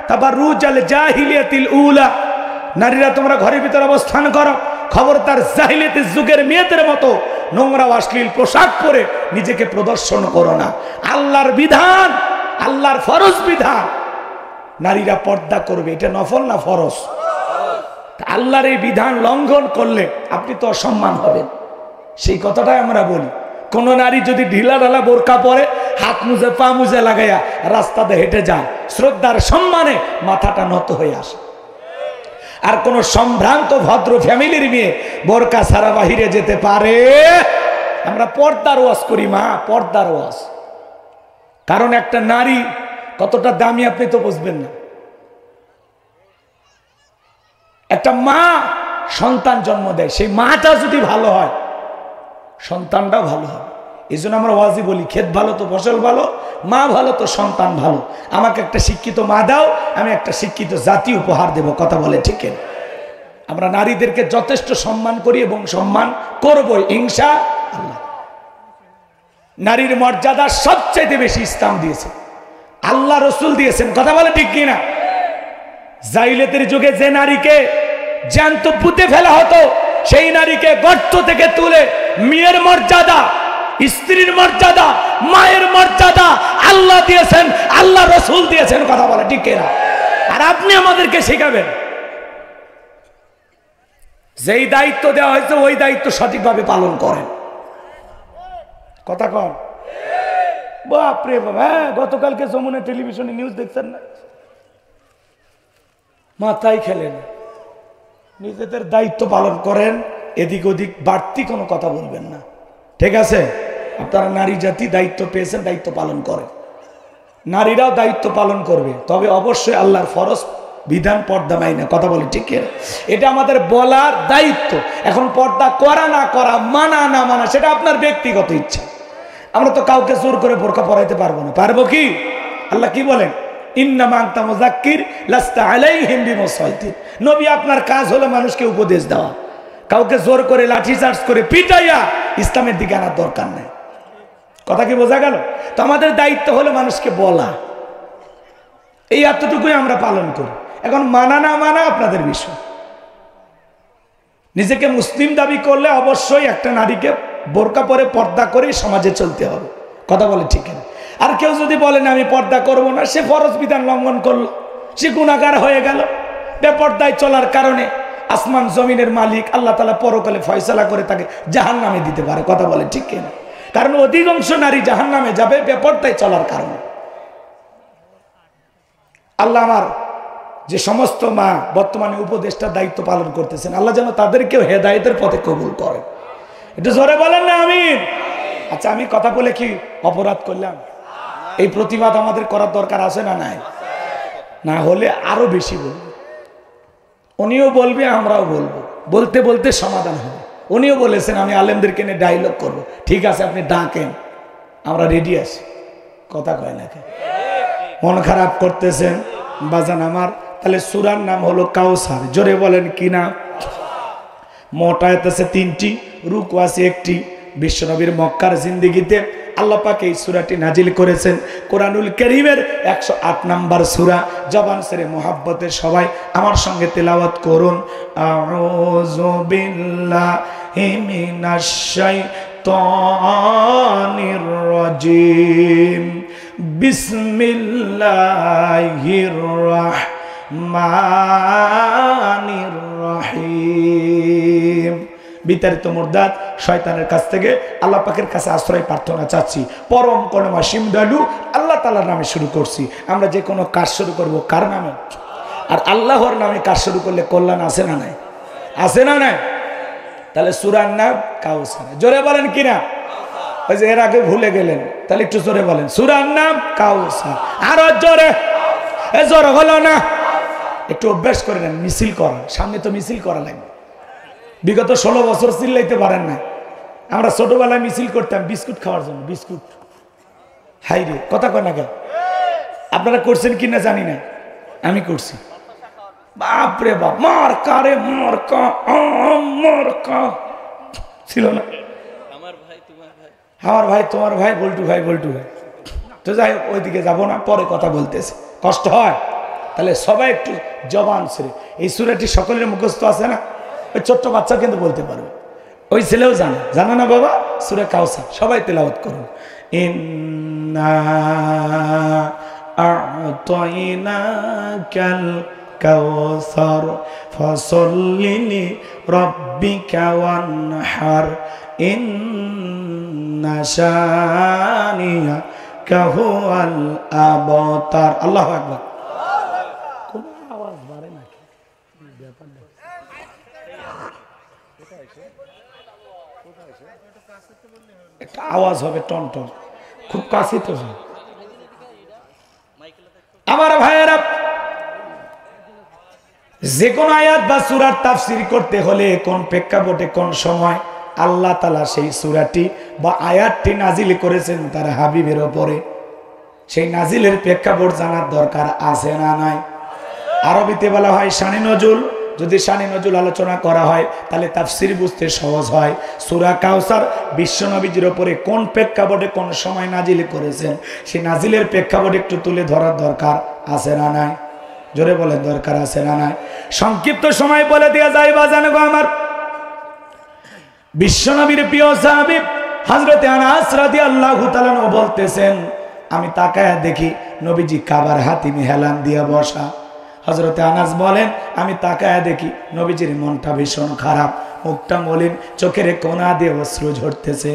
তাবাররুজাল জাহিলিয়াতিল উলা। নারীরা তোমরা ঘরের ভিতরে অবস্থান করো, খবরদার জাহিলিয়াতের যুগের মেয়েদের মতো নোংরা অশ্লীল পোশাক পরে নিজেকে প্রদর্শন করো না। আল্লাহর বিধান, আল্লাহর ফরজ বিধান, নারীরা পর্দা করবে, এটা নফল না ফরজ? আল্লাহর এই বিধান লঙ্ঘন করলে আপনি তো অসম্মান হবেন, সেই কথাটাই আমরা বলি। কোন নারী যদি ঢিলা ঢালা বোরকা পরে, হাত মুজে পা মুজে লাগাইয়া রাস্তাতে হেঁটে যায়, শ্রদ্ধার সম্মানে মাথাটা নত হয়ে আসে। আর কোন সম্ভ্রান্ত ভদ্র ফ্যামিলির মেয়ে বোরকা ছাড়া বাহিরে যেতে পারে? আমরা পর্দার ওয়াজ করি মা, পর্দার ওয়াজ। কারণ একটা নারী কতটা দামি আপনি তো বুঝবেন না। একটা মা সন্তান জন্ম দেয়, সেই মাটা যদি ভালো হয়, সন্তানটাও ভালো হবে। এই জন্য আমরা ওয়াজি বলি, ক্ষেত ভালো তো ফসল ভালো, মা ভালো তো সন্তান ভালো। আমাকে একটা শিক্ষিত মা দাও, আমি একটা শিক্ষিত জাতি উপহার দেব, কথা বলে ঠিক না? আমরা নারীদেরকে যথেষ্ট সম্মান করি এবং সম্মান করবো ইনশাআল্লাহ। নারীর মর্যাদা সবচেয়ে বেশি ইসলাম দিয়েছে, আল্লাহ রসুল দিয়েছেন, কথা বলে ঠিক কিনা? জাহিলিয়াতের যুগে যে নারীকে জ্যান্ত পুঁতে ফেলা হতো, সেই নারীকে গর্ত থেকে তুলে মেয়ের মর্যাদা, স্ত্রীর মর্যাদা, মায়ের মর্যাদা আল্লাহ দিয়েছেন, আল্লাহ রসুল দিয়েছেন, কথা বলে ঠিক কিনা? আর আপনি আমাদেরকে শেখাবেন। যেই দায়িত্ব দেওয়া হয়েছে ওই দায়িত্ব সঠিকভাবে পালন করেন, কথা কন। বাপরে বাপ, হ্যাঁ, গতকালকে যমুনা টেলিভিশনে নিউজ দেখছেন না? মাথায় খেলেন। নিজেদের দায়িত্ব পালন করেন, এদিক ওদিক বাড়তি কোনো কথা বলবেন না, ঠিক আছে? আপনারা নারী জাতি দায়িত্ব পেয়েছেন, দায়িত্ব পালন করেন। নারীরাও দায়িত্ব পালন করবে, তবে অবশ্যই আল্লাহর ফরজ বিধান পর্দা মাইনা, কথা বলে ঠিক কিনা? এটা আমাদের বলার দায়িত্ব। এখন পর্দা করা না করা, মানা না মানা, সেটা আপনার ব্যক্তিগত ইচ্ছা। আমরা তো কাউকে জোর করে বোরকা পরাইতে পারবো না, পারবো কি? আল্লাহ কি বলেন? ইন্নামা আনতা মুযাক্কির লাস্তা আলাইহিম বিমুসাইতির। নবী আপনার কাজ হলো মানুষকে উপদেশ দেওয়া। কাউকে জোর করে লাঠি চার্জ করে পিটাইয়া ইসলামের দিকে আনার দরকার নেই, কথা কি বোঝা গেল? তো আমাদের দায়িত্ব হলো মানুষকে বলা, এই এতটুকুই আমরা পালন করি। এখন মানা না মানা আপনাদের বিষয়। নিজেকে মুসলিম দাবি করলে অবশ্যই একটা নারীকে বোরকা পরে পর্দা করে সমাজে চলতে হবে, কথা বলে ঠিক না? আর কেউ যদি বলেন আমি পর্দা করব না, সে ফরজ বিধান লঙ্ঘন করলো, সে গুনাহগার হয়ে গেল। বেপর্দায় চলার কারণে আসমান জমিনের মালিক আল্লাহ তাআলা পরকালে ফয়সালা করে তাকে জাহান্নামে দিতে পারে, কথা বলে ঠিক কিনা? কারণ অধিকাংশ নারী জাহান্নামে যাবে বেপর্দায় চলার কারণে। আল্লাহ আমার যে সমস্ত মা বর্তমানে উপদেষ্টার দায়িত্ব পালন করতেছেন, আল্লাহ যেন তাদেরকেও হেদায়েতের পথে কবুল করেন। এটা জোরে বলেন না আমিন। আচ্ছা আমি কথা বলে কি অপরাধ করলাম? এই প্রতিবাদ আমাদের করার দরকার আছে না নাই? না হলে আরো বেশি বলবো, উনিও বলবে আমরাও বলবো, বলতে বলতে সমাধান হবে। উনিও বলেছেন আমি আলেমদেরকে নিয়ে ডায়লগ করবো, ঠিক আছে আপনি ডাকেন, আমরা রেডি আছি। কথা কয় না কেন? মন খারাপ করতেছেন বাজান আমার? তাহলে সূরার নাম হলো কাউসার। জোরে বলেন কি নাম? মোট আয়াত আছে 3টি, রুকু আছে 1টি। বিশ্বনবীর মক্কার জিন্দেগিতে আল্লাহ পাক এই সূরাটি নাজিল করেছেন। কোরআনুল কারীমের 108 নম্বর সূরা। জবান ছেড়ে মোহাব্বতে সবাই আমার সঙ্গে তেলাওয়াত করুন। আউযু বিল্লাহি মিনাশ শাইতানির রাজিম। বিসমিল্লাহির রাহমানির রহিম। বিতাড়িত মুরদাদ শয়তানের কাছ থেকে আল্লাহ পাকের কাছে আশ্রয় প্রার্থনা চাচ্ছি। পরম করুণাময় দয়ালু আল্লাহ তাআলার নামে শুরু করছি। আমরা যে কোনো কাজ শুরু করব কার নামে? আর আল্লাহর নামে কাজ শুরু করলে কল্যাণ আছে না নাই? আছে না নাই? তাহলে সূরার নাম কাউসার। জোরে বলেন কিনা? ওই যে এর আগে ভুলে গেলেন, তাহলে একটু জোরে বলেন সূরার নাম কাউসার। আরো জোরে। এ জোরে হলো না, একটু অভ্যাস করে নেন মিছিল করার। সামনে তো মিছিল করা লাগবে। বিগত 16 বছর চিল্লাইতে পারেন না। আমরা ছোটবেলায় মিছিল করতাম বিস্কুট খাওয়ার জন্য। বিস্কুট হাই রে, কথা কয় না কেন? আপনারা করছেন কিনা জানি না, আমি করছি। বাপরে বাপ, মার কারে মার কা ছিল না? আমার ভাই তোমার ভাই, বল্টু ভাই তো যাই হোক, ওইদিকে যাবো না, পরে কথা বলতেছে, কষ্ট হয়। তাহলে সবাই একটু জবান ছেড়ে, এই সূরাটি সকলের মুখস্থ আছে না? ওই ছোট্ট বাচ্চা কিন্তু বলতে পারবে, ওই ছেলেও জানে না বাবা? সূরা কাউসার সবাই তেলাওয়াত করুন। ইন্না আ'তাইনাকাল কাউসার ফাসাল্লি লিরাব্বিকা ওয়ানহার ইন্না শানিয়াকা হুয়াল আবতার। আল্লাহু আকবার। কোন আওয়াজ বাড়ে নাকি? একটা আওয়াজ হবে টন টন, খুব কাছে তো। আমার ভাইয়েরা, যে কোন আয়াত বা সূরার তাফসীর করতে হলে কোন প্রেক্ষাপটে কোন সময় আল্লাহ তাআলা সেই সূরাটি বা আয়াতটি নাজিল করেছেন তার হাবিবের উপরে, সেই নাজিলের প্রেক্ষাপট জানার দরকার আছে না নাই? আরবিতে বলা হয় শানে নজুল। যদি শানে নজুল আলোচনা করা হয় তাহলে তাফসীর বুঝতে সহজ হয়। সূরা কাউসার বিশ্বনবীর উপরে কোন প্রেক্ষাপটে কোন সময় নাজিল করেছেন, সেই নাজিলের প্রেক্ষাপট একটু তুলে ধরার দরকার আছে না নাই? জোরে বলেন দরকার আছে না নাই? সংক্ষিপ্ত সময় বলে দেয়া যায় বাজান গো আমার। বিশ্বনবীর প্রিয় সাহাবী হযরত আনাস রাদিয়াল্লাহু তাআলা বলতেছেন, আমি তাকায়া দেখি নবীজি কাবার হাতিমে হেলান দিয়ে বসা। হযরত আনাস বলেন, আমি তাকায়া দেখি নবীজির মনটা ভীষণ খারাপ, মুখটা মলিন, চোখের কোনা দিয়ে অশ্রু ঝরতেছে।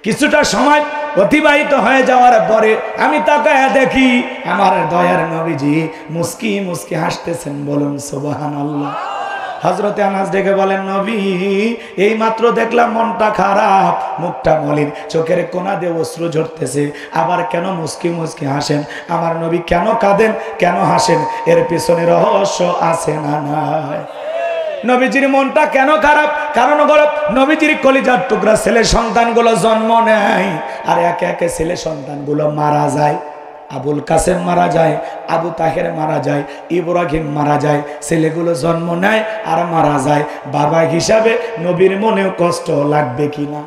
কিছুটা সময় অতিবাহিত হয়ে যাওয়ার পরে আমি তাকায়া দেখি আমার দয়ার নবীজি মুস্কি মুস্কি হাসতেছেন। বলুন সুবহানাল্লাহ। হযরত আনাস ডেকে বলেন, নবী এই মাত্র দেখলাম মনটা খারাপ, মুখটা মলিন, চোখের কোনা দিয়ে অশ্রু ঝরতেছে, আবার কেন মুস্কি মুস্কি হাসেন? আমার নবী কেন কাঁদেন, কেন হাসেন? এর পেছনে রহস্য আছে না নাই? নবীজির মনটা কেন খারাপ? কারণ হলো নবীজির কলিজার টুকরা ছেলে সন্তানগুলো জন্ম নেয় আর একে একে ছেলে সন্তানগুলো মারা যায়। আবুল কাসেম মারা যায়, আবু তাহের মারা যায়, ইব্রাহিম মারা যায়, ছেলেগুলো জন্ম নেয় আর মারা যায়। বাবা হিসাবে নবীর মনেও কষ্ট লাগবে কিনা?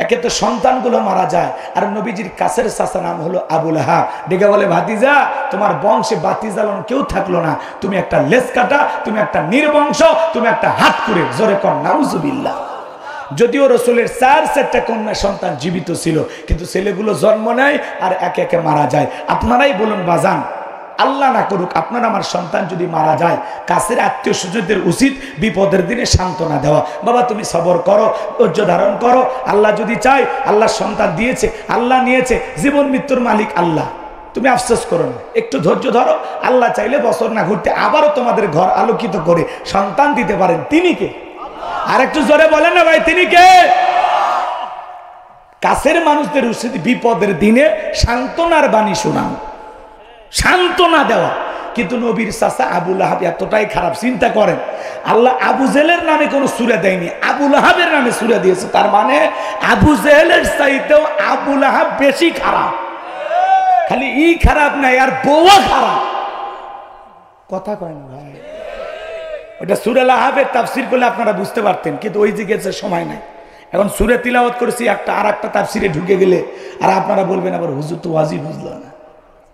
একে তো সন্তানগুলো মারা যায়, আর নবীজির কাছের চাচা নাম হলো আবু লাহাব। ডেকে বলে, ভাতিজা তোমার বংশে বাতি জ্বালানো কেউ থাকলো না, তুমি একটা লেজ কাটা, তুমি একটা নির্বংশ, তুমি একটা হাত করে। জোরে কর নাউজুবিল্লাহ। যদিও রসুলের 4 কন্যা সন্তান জীবিত ছিল, কিন্তু ছেলেগুলো জন্ম নেয় আর একে একে মারা যায়। আপনারাই বলুন বাজান, আল্লাহ না করুক আপনার আমার সন্তান যদি মারা যায়, কাছের আত্মীয় স্বজনদের উচিত বিপদের দিনে সান্ত্বনা দেওয়া। বাবা তুমি সবর করো, ধৈর্য ধারণ করো, আল্লাহ যদি চায়, আল্লাহ সন্তান দিয়েছে, আল্লাহ নিয়েছে, জীবন মৃত্যুর মালিক আল্লাহ। তুমি আফসোস করো না, একটু ধৈর্য ধরো। আল্লাহ চাইলে বছর না ঘুরতে আবারও তোমাদের ঘর আলোকিত করে সন্তান দিতে পারেন। তিনি কে? আর একটু জোরে বলেন না ভাই, তিনি কে? কাছের মানুষদের উচিত বিপদের দিনে সান্ত্বনার বাণী শোনানো, সান্ত্বনা দেওয়া। কিন্তু নবীর চাচা আবু লাহাব এতটাই খারাপ, চিন্তা করেন আল্লাহ আবু জেহেলের নামে কোনো সূরা দেয়নি, আবু লাহাবের নামে সূরা দিয়েছে। তার মানে আবু জেহেলের চাইতেও আবু লাহাব বেশি খারাপ। খালি খারাপ নাই, আর বউও খারাপ। কথা কয় না ভাই, ওটা সূরা লাহাবের তাফসীর করলে আপনারা বুঝতে পারতেন, কিন্তু ওই দিকে সময় নাই। এখন সূরা তিলাওয়াত করেছি, আর একটা তাফসীরে ঢুকে গেলে আর আপনারা বলবেন আবার হুজুর তো ওয়াজি বুঝলো না,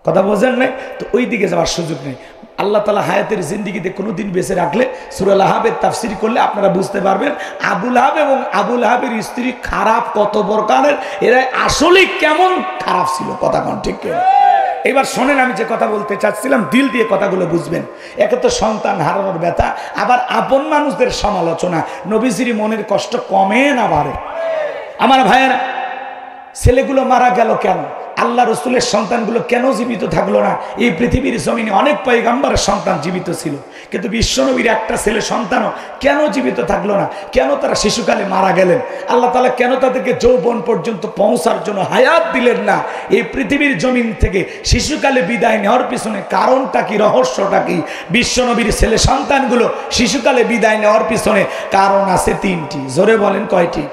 কথা বোঝেন নাই, তো ওই দিকে যাওয়ার সুযোগ নেই। আল্লাহ তাআলা হায়াতের জিন্দেগিতে কোনোদিন বেঁচে রাখলে সূরা লাহাবের তাফসীর করলে আপনারা বুঝতে পারবেন আবু লাহাব এবং আবু লাহাবের স্ত্রী খারাপ কত প্রকারের, এরা আসলে কেমন খারাপ ছিল। কথা কোন ঠিক কিনা? এবার শোনেন, আমি যে কথা বলতে চাচ্ছিলাম দিল দিয়ে কথাগুলো বুঝবেন। একে তো সন্তান হারানোর ব্যথা, আবার আপন মানুষদের সমালোচনা। নবীজির মনের কষ্ট কমে না বাড়ে? আমার ভাইয়েরা, ছেলেগুলো মারা গেল কেন? আল্লাহ রসুলের সন্তানগুলো কেন জীবিত থাকলো না? এই পৃথিবীর জমিনে অনেক পয়গম্বরের সন্তান জীবিত ছিল, কিন্তু বিশ্বনবীর একটা ছেলে সন্তানও কেন জীবিত থাকলো না? কেন তারা শিশুকালে মারা গেলেন? আল্লাহ তাআলা কেন তাদেরকে যৌবন পর্যন্ত পৌঁছার জন্য হায়াত দিলেন না? এই পৃথিবীর জমিন থেকে শিশুকালে বিদায় নেওয়ার পিছনে কারণটা কি, রহস্যটা কি? বিশ্বনবীর ছেলে সন্তানগুলো শিশুকালে বিদায় নেওয়ার পিছনে কারণ আছে তিনটি। জোরে বলেন কয়টি?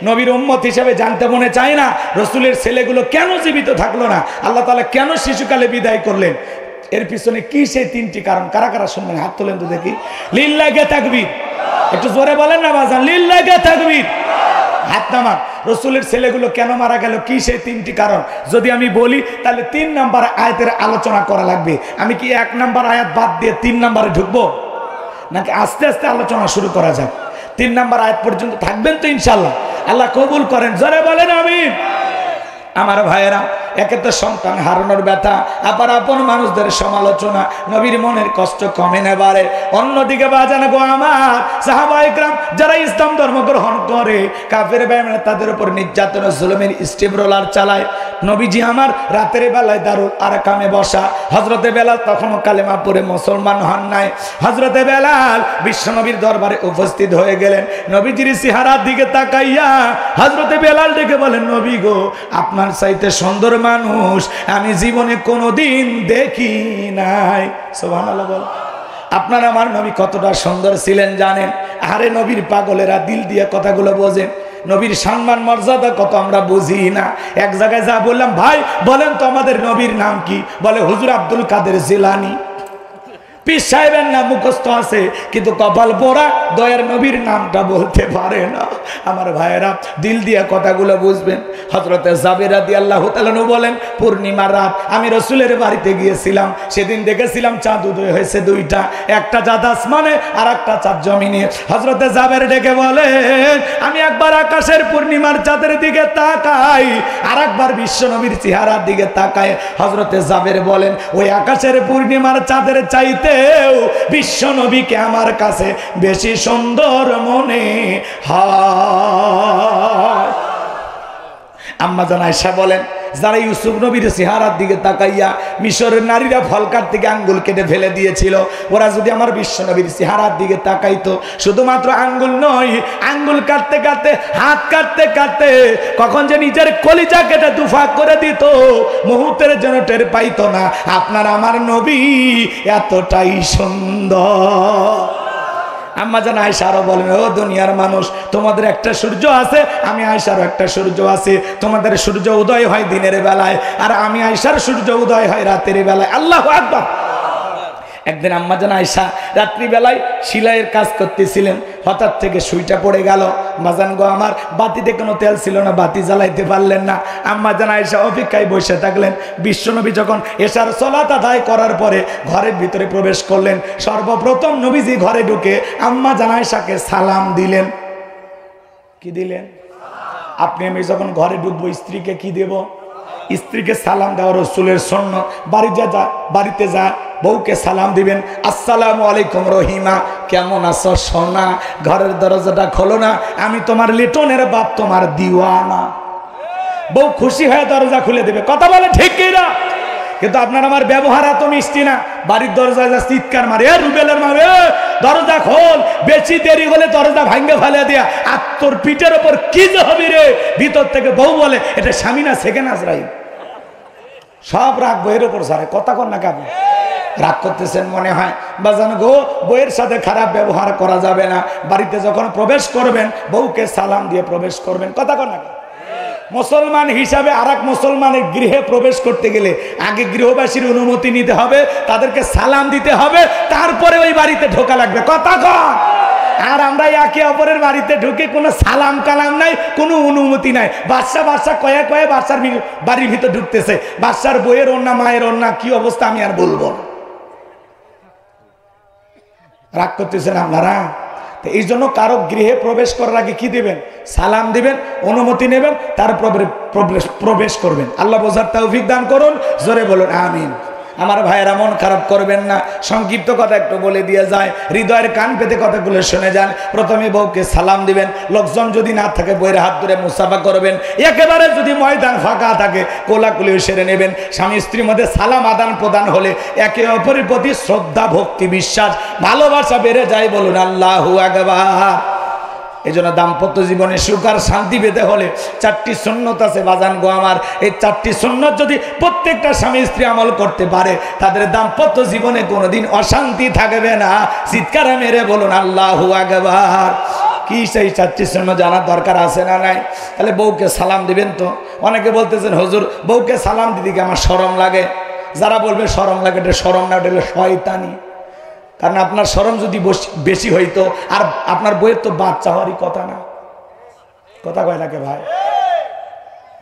নবীর উম্মত হিসেবে জানতে মনে চায় না রসুলের ছেলেগুলো কেন জীবিত থাকলো না? আল্লাহ তাআলা কেন শিশুকালে বিদায় করলেন? এর পিছনে কি সেই তিনটি কারণ? কারা কারা শুনবেন? হাত তোলেন তো দেখি। লিল্লাহি তাকবীর, একটু জোরে বলেন না বাজান, লিল্লাহি তাকবীর। হাত নামান। রসুলের ছেলেগুলো কেন মারা গেল, কি সেই তিনটি কারণ? যদি আমি বলি তাহলে 3 নম্বর আয়াতের আলোচনা করা লাগবে। আমি কি 1 নম্বর আয়াত বাদ দিয়ে 3 নম্বরে ঢুকবো, নাকি আস্তে আস্তে আলোচনা শুরু করা যাক? 3 নম্বর আয়াত পর্যন্ত থাকবেন তো ইনশাআল্লাহ? আল্লাহ কবুল করেন, জোরে বলেন আমিন। আমার ভাইয়েরা, একে তো সন্তান হারানোর ব্যথা, আবার আপন মানুষদের সমালোচনা, নবীর মনের কষ্ট কমে না বাড়ে। অন্যদিকে বাজান গো আমার সাহাবায়ে কেরাম যারা ইসলাম ধর্ম গ্রহণ করে, কাফের বেঈমান তাদের উপর নির্যাতন ও জুলুমের স্টিম রোলার চালায়। নবীজি আমার রাতের বেলায় দারুল আরকামে বসা, হযরতে বেলাল তখনও কালেমা পড়ে মুসলমান হন নাই। হযরতে বেলাল বিশ্বনবীর দরবারে উপস্থিত হয়ে গেলেন। নবীজির চেহারার দিকে তাকাইয়া হযরতে বেলাল ডেকে বলেন, নবী গো, আপনার চাইতে সুন্দর মানুষ আমি জীবনে কোনোদিন দেখি নাই। সুবহানাল্লাহ বল। আপনার আমার নবী কতটা সুন্দর ছিলেন জানেন? আরে নবীর পাগলেরা দিল দিয়ে কথাগুলো বোঝেন। নবীর সম্মান মর্যাদা কত আমরা বুঝি না। এক জায়গায় যা বললাম, ভাই বলেন তো আমাদের নবীর নাম কি? বলে হুজুর আব্দুল কাদের জিলানী। পীর সাহেবের নাম মুখস্থ আছে, কিন্তু কপাল পোড়া দয়ার নবীর নামটা বলতে পারে না। আমার ভাইয়েরা, দিল দিয়ে কথাগুলো বুঝবেন। হযরতে জাবের রাদিয়াল্লাহু তাআলা বলেন, পূর্ণিমার রাত আমি রাসূলের বাড়িতে গিয়েছিলাম। সেদিন দেখেছিলাম চাঁদ উদয় হয়েছে 2টা, একটা চাঁদ আসমানে আর একটা চাঁদ জমিনে। হযরতে জাবের ডেকে বলেন, আমি একবার আকাশের পূর্ণিমার চাঁদের দিকে তাকাই, আর একবার বিশ্বনবীর চেহারার দিকে তাকাই। হযরতে জাবের বলেন, ওই আকাশের পূর্ণিমার চাঁদের চাইতে বিশ্বনবীকে আমার কাছে বেশি সুন্দর মনে হয়। আম্মা জান আয়েশা বলেন, যারা ইউসুফ নবীর চেহারার দিকে তাকাইয়া মিশরের নারীরা ফল কাটতে গিয়ে আঙ্গুল কেটে ফেলে দিয়েছিল, ওরা যদি আমার বিশ্বনবীর চেহারার দিকে তাকাইতো, শুধুমাত্র আঙ্গুল নয়, আঙ্গুল কাটতে কাটতে, হাত কাটতে কাটতে কখন যে নিজের কলিজা কেটে দুফাক করে দিত, মুহূর্তের জন্য টের পাইতো না। আপনার আমার নবী এতটাই সুন্দর। আম্মা জান আয়েশা আরো বলেন, ও দুনিয়ার মানুষ, তোমাদের একটা সূর্য আছে, আমি আয়েশারও একটা সূর্য আছে। তোমাদের সূর্য উদয় হয় দিনের বেলায়, আর আমি আয়েশার সূর্য উদয় হয় রাতের বেলায়। আল্লাহু আকবার। একদিন আম্মা জান আয়েশা রাত্রিবেলায় সেলাইয়ের কাজ করতেছিলেন, হঠাৎ থেকে সুইটা পড়ে গেল। মাজান গো আমার, বাতিতে কোনো তেল ছিল না, বাতি জ্বালাইতে পারলেন না। আম্মা জান আয়েশা অপেক্ষায় বসে থাকলেন। বিশ্বনবী যখন এশার সালাত আদায় করার পরে ঘরের ভিতরে প্রবেশ করলেন, সর্বপ্রথম নবীজি ঘরে ঢুকে আম্মা জান আয়েশাকে সালাম দিলেন। কি দিলেন? আপনি আমি যখন ঘরে ঢুকবো, স্ত্রীকে কি দেব? স্ত্রীকে সালাম দেওয়া রাসূলের সুন্নাত। বাড়িতে যা বউকে সালাম দিবেন, আসসালামু আলাইকুম রহিমা, কেমন আছো সোনা? ঘরের দরজাটা খোলো না, আমি তোমার লিটনের বাপ, তোমার দিওয়ানা। বউ খুশি হয়ে দরজা খুলে দেবে। কথা বলে ঠিক কিনা? কিন্তু আপনার আমার ব্যবহার এত মিষ্টি না। বাড়ির দরজায় যা চিৎকার মারে, রুবেলের মারে, দরজা খোল, বেশি দেরি হলে দরজা ভাঙ্গে ফেলে দিয়া, আর তোর পিঠের ওপর কি যে হবে রে। ভিতর থেকে বউ বলে, এটা স্বামী না সেকেন্ড আজরাইল। সব রাগ বইয়ের ওপর সারে। কথা কন না কেমন রাগ করতেছেন মনে হয়। বাজান গো, বউয়ের সাথে খারাপ ব্যবহার করা যাবে না। বাড়িতে যখন প্রবেশ করবেন বউকে সালাম দিয়ে প্রবেশ করবেন। কথা কন না। মুসলমান হিসাবে আর এক মুসলমানের গৃহে প্রবেশ করতে গেলে আগে গৃহবাসীর অনুমতি নিতে হবে, তাদেরকে সালাম দিতে হবে, তারপরে ওই বাড়িতে ঢোকা লাগবে। কথা কন। আর আমরা একে অপরের বাড়িতে ঢুকে কোনো সালাম কালাম নাই, কোনো অনুমতি নাই। বাচ্চা কয়ে কয়ে বাচ্চার বাড়ির ভিতর ঢুকতেছে। বাচ্চার বইয়ের ওন্না, মায়ের ওন্না, কি অবস্থা আমি আর বলবো না। রাগ করতেছেন আপনারা। তো এই জন্য কারো গৃহে প্রবেশ করার আগে কি দিবেন? সালাম দিবেন, অনুমতি নেবেন, তারপরে প্রবেশ করবেন। আল্লাহ বোঝার তৌফিক দান করুন। জোরে বলুন আমিন। আমার ভাইয়েরা মন খারাপ করবেন না, সংক্ষিপ্ত কথা একটু বলে দিয়ে যায়, হৃদয়ের কান পেতে কথাগুলো শুনে যান। প্রথমে বউকে সালাম দিবেন, লোকজন যদি না থাকে বউয়ের হাত ধরে মুসাফা করবেন। একেবারে যদি ময়দান ফাঁকা থাকে কোলাকুলি সেরে নেবেন। স্বামী স্ত্রীর মধ্যে সালাম আদান প্রদান হলে একে অপরের প্রতি শ্রদ্ধা, ভক্তি, বিশ্বাস, ভালোবাসা বেড়ে যায়। বলুন আল্লাহু আকবার। এই জন্য দাম্পত্য জীবনে সুখ আর শান্তি পেতে হলে 4টি সুন্নত আছে বাজান গো আমার। এই 4টি সুন্নত যদি প্রত্যেকটা স্বামী স্ত্রী আমল করতে পারে, তাদের দাম্পত্য জীবনে কোনোদিন অশান্তি থাকবে না। চিৎকার মেরে বলুন আল্লাহু আকবার। কি সেই 4টি সুন্নত জানার দরকার আছে না নাই? তাহলে বউকে সালাম দিবেন। তো অনেকে বলতেছেন হুজুর বউকে সালাম দিতে কি আমার শরম লাগে। যারা বলবে শরম লাগে, এটা শরম না, এটা শয়তানি। কারণ আপনার শরম যদি বেশি হইতো, আর আপনার বইয়ের তো বাচ্চা হওয়ারই কথা না। কথা কয় নাকি ভাই?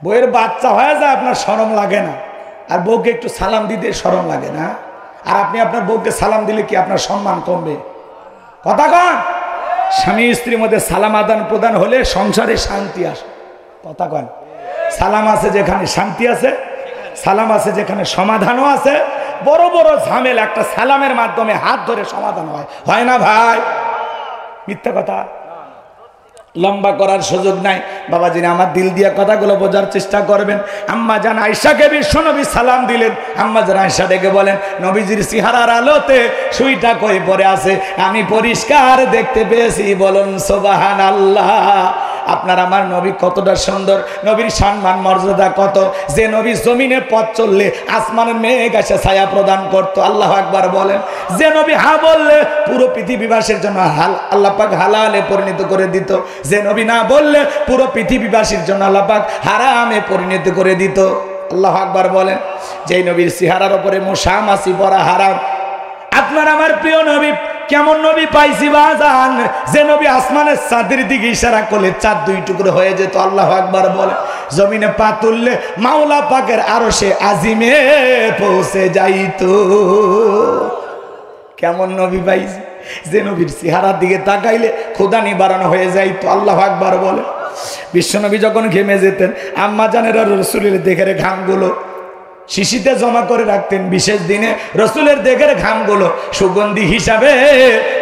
বইয়ের বাচ্চা হয়ে যায়, আপনার শরম লাগে না। আর বউকে একটু সালাম দিতে শরম লাগে না। আর আপনি আপনার বউকে সালাম দিলে কি আপনার সম্মান কমবে? কথা কন। স্বামী স্ত্রীর মধ্যে সালাম আদান প্রদান হলে সংসারে শান্তি আসে। কথা কন। সালাম আছে যেখানে শান্তি আছে, সালাম আছে যেখানে সমাধানও আছে। বড় বড় ঝামেলা একটা সালামের মাধ্যমে হাত ধরে সমাধান হয় না ভাই? মিথ্যা কথা। লম্বা করার সুযোগ নাই বাবাজি, আমার দিল দিয়ে কথাগুলো বোঝার চেষ্টা করবেন। আম্মা জান আয়েশাকে বিশ্বনবী সালাম দিলেন। আম্মা জান আয়েশা ডেকে বলেন, নবীজির চেহারার আলোতে সুইটা কই পড়ে আছে, আমি পরিষ্কার দেখতে পেয়েছি। বলুন সুবহানাল্লাহ। আপনার আমার নবী কতটা সুন্দর, নবীর সম্মান মর্যাদা কত, যে নবী জমিনে পথ চললে আসমানের মেঘ এসে ছায়া প্রদান করতো। আল্লাহু আকবার বলেন। যে নবী হা বললে পুরো পৃথিবীবাসীর জন্য আল্লাহ পাক হালালে পরিণত করে দিত। যে নবী না বললে পুরো পৃথিবীবাসীর জন্য আল্লাহ পাক হারামে পরিণত করে দিত। আল্লাহু আকবার বলেন। যেই নবীর চেহারার উপরে মশা মাছি পড়া হারাম। আপনার আমার প্রিয় নবী কেমন নবী পাইছি বাজান, যে নবী আসমানের চাঁদের দিকে ইশারা করলে চাঁদ 2 টুকরো হয়ে যেত। আল্লাহু আকবার বলে। জমিনে পা তুললে মাওলা পাকের আরশে আজিমে পৌঁছে যাইতো। কেমন নবী পাইছি, যে নবীর চেহারার দিকে তাকাইলে ক্ষুধা নিবারণ হয়ে যাইতো। আল্লাহু আকবার বলে। বিশ্বনবী যখন ঘেমে যেতেন, আম্মা জানেরা রাসূলের দেহের ঘামগুলো শিশিতে জমা করে রাখতেন। বিশেষ দিনে রসুলের দেহের ঘামগুলো সুগন্ধি হিসাবে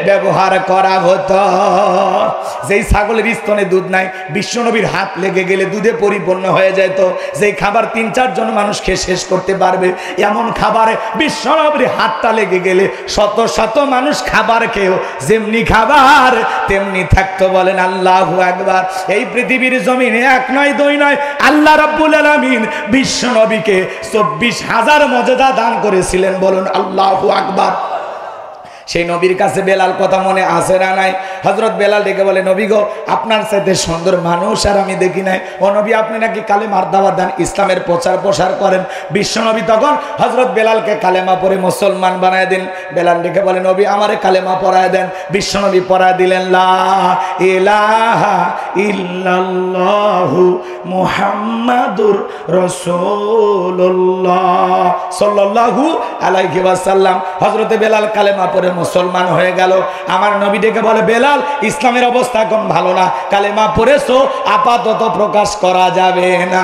ব্যবহার করা হতো। যেই ছাগলের স্তনে দুধ নাই, বিশ্বনবীর হাত লেগে গেলে দুধে পরিপূর্ণ হয়ে যেত। যেই খাবার 3-4 জন মানুষ খেয়ে শেষ করতে পারবে, এমন খাবারে বিশ্বনবীর হাতটা লেগে গেলে শত শত মানুষ খাবার খেয়েও যেমনি খাবার তেমনি থাকতো। বলেন আল্লাহু আকবার। এই পৃথিবীর জমিনে 1 নয় 2 নয়, আল্লাহ রাব্বুল আলামিন বিশ্বনবীকে 24,000 মর্যাদা দান করেছিলেন। বলুন আল্লাহু আকবার। সেই নবীর কাছে বেলাল কথা মনে আছে না নাই? হযরত বেলাল ডেকে বলে, নবী গো, আপনার চাইতে সুন্দর মানুষ আর আমি দেখি নাই। ও নবী, আপনি নাকি কালেমার দাওয়াত দেন, ইসলামের প্রচার প্রসার করেন। বিশ্বনবী তখন হযরত বেলালকে কালেমা পড়ে মুসলমান বানায় দেন। বেলাল ডেকে বলে, নবী আমারে কালেমা পড়ায় দেন। বিশ্বনবী পড়ায় দিলেন, লা ইলাহা ইল্লাল্লাহু মুহাম্মাদুর রাসূলুল্লাহ সাল্লাল্লাহু আলাইহি ওয়াসাল্লাম। হযরত বেলাল কালেমা পড়ে মুসলমান হয়ে গেল। আমার নবী ডেকে বলে, বেলাল ইসলামের অবস্থা কম ভালো না, কালেমা পড়েছো আপাতত প্রকাশ করা যাবে না।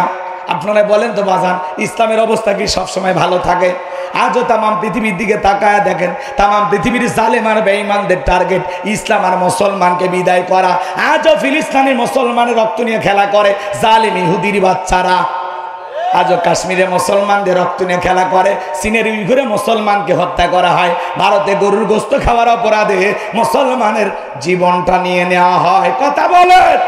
আপনারা বলেন তো বাজান, ইসলামের অবস্থা কি সবসময় ভালো থাকে? আজও তামাম পৃথিবীর দিকে তাকায় দেখেন, তামাম পৃথিবীর জালেম আর বেঈমানদের টার্গেট ইসলাম আর মুসলমানকে বিদায় করা। আজও ফিলিস্তিনি মুসলমানের রক্ত নিয়ে খেলা করে জালেম ইহুদির বাচ্চারা। আজও কাশ্মীরে মুসলমানদের রক্ত নিয়ে খেলা করে, চীনের উইঘুরে মুসলমানকে হত্যা করা হয়, ভারতে গরুর গোশত খাওয়ার অপরাধে মুসলমানের জীবনটা নিয়ে নেওয়া হয়। কথা বলেন।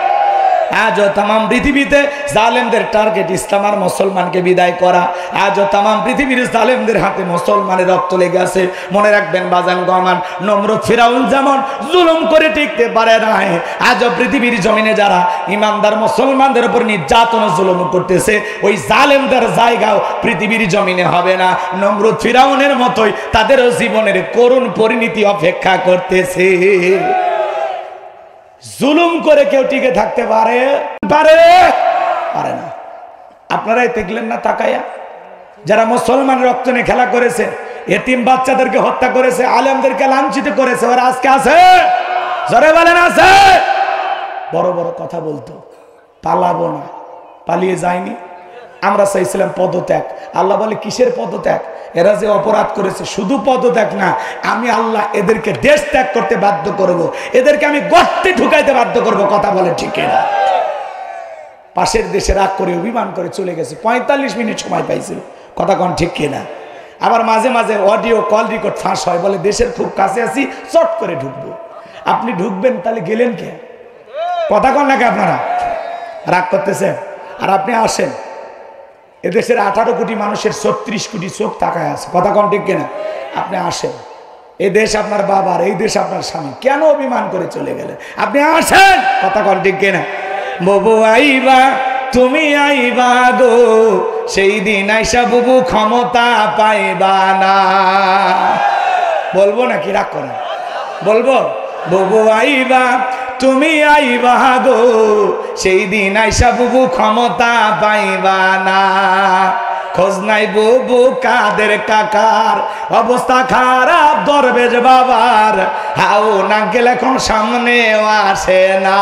আজও তামাম পৃথিবীতে জালেমদের টার্গেট ইসলাম আর মুসলমানকে বিদায় করা। আজও তামাম পৃথিবীর জালেমদের হাতে মুসলমানের রক্ত লেগে আছে। মনে রাখবেন বাজান গমান, নমরুদ ফিরাউন যেমন জুলুম করে টিকতে পারে নাই, আজও পৃথিবীর জমিনে যারা ইমানদার মুসলমানদের উপর নির্যাতন জুলুম করতেছে, ওই জালেমদের জায়গাও পৃথিবীর জমিনে হবে না। নমরুদ ফিরাউনের মতোই তাদেরও জীবনের করুণ পরিণতি অপেক্ষা করতেছে। জুলুম করে কেউ টিকে থাকতে পারে পারে না। আপনারাই দেখলেন না তাকায়া, যারা মুসলমান রক্ত নিয়ে খেলা করেছে, এতিম বাচ্চাদেরকে হত্যা করেছে, আলেমদেরকে লাঞ্ছিত করেছে, ওরা আজকে আছে? জোরে বলেন আছে? বড় বড় কথা বলতো, পালাবো না, পালিয়ে যায়নি। আমরা চাইছিলাম পদত্যাগ। আল্লাহ বলে কিসের পদত্যাগ? এরা যে অপরাধ করেছে, শুধু পদত্যাগ না, আমি আল্লাহ এদেরকে দেশ ত্যাগ করতে বাধ্য করব, এদেরকে আমি গর্তে ঢুকাইতে বাধ্য করব। কথা বলে ঠিক না? পাশের দেশে রাগ করে অভিমান করে চলে গেছে, 45 মিনিট সময় পাইছিল। কথা কোন ঠিক কিনা? আবার মাঝে মাঝে অডিও কল রেকর্ড ফাঁস হয়, বলে দেশের খুব কাছে আছি, চট করে ঢুকবো। আপনি ঢুকবেন, তাহলে গেলেন কে? কথা কোন নাকি? আপনারা রাগ করতেছেন। আর আপনি আসেন, এদেশের 18 কোটি মানুষের 36 কোটি চোখ তাকায় আছে। কথা কম ঠিক কিনা? আপনি আসেন, এই দেশ আপনার বাবার, এই দেশ আপনার স্বামী, কেন অভিমান করে চলে গেলেন? আপনি আসেন। কথা কম ঠিক কিনা? বুবু আইবা, তুমি আইবা গো, সেই দিন আইসা বুবু ক্ষমতা পাইবা না। বলবো নাকি? রাগ করেন? বলবো? বুবু আইবা, তুমি আইবা গো, সেই দিন আইসা বুবু ক্ষমতা পাইবা না। খোঁজ নাই বুবু কাদের কাকার, অবস্থা খারাপ দরবেশ বাবার, হাও নাঙ্কেল এখন সামনেও আসে না।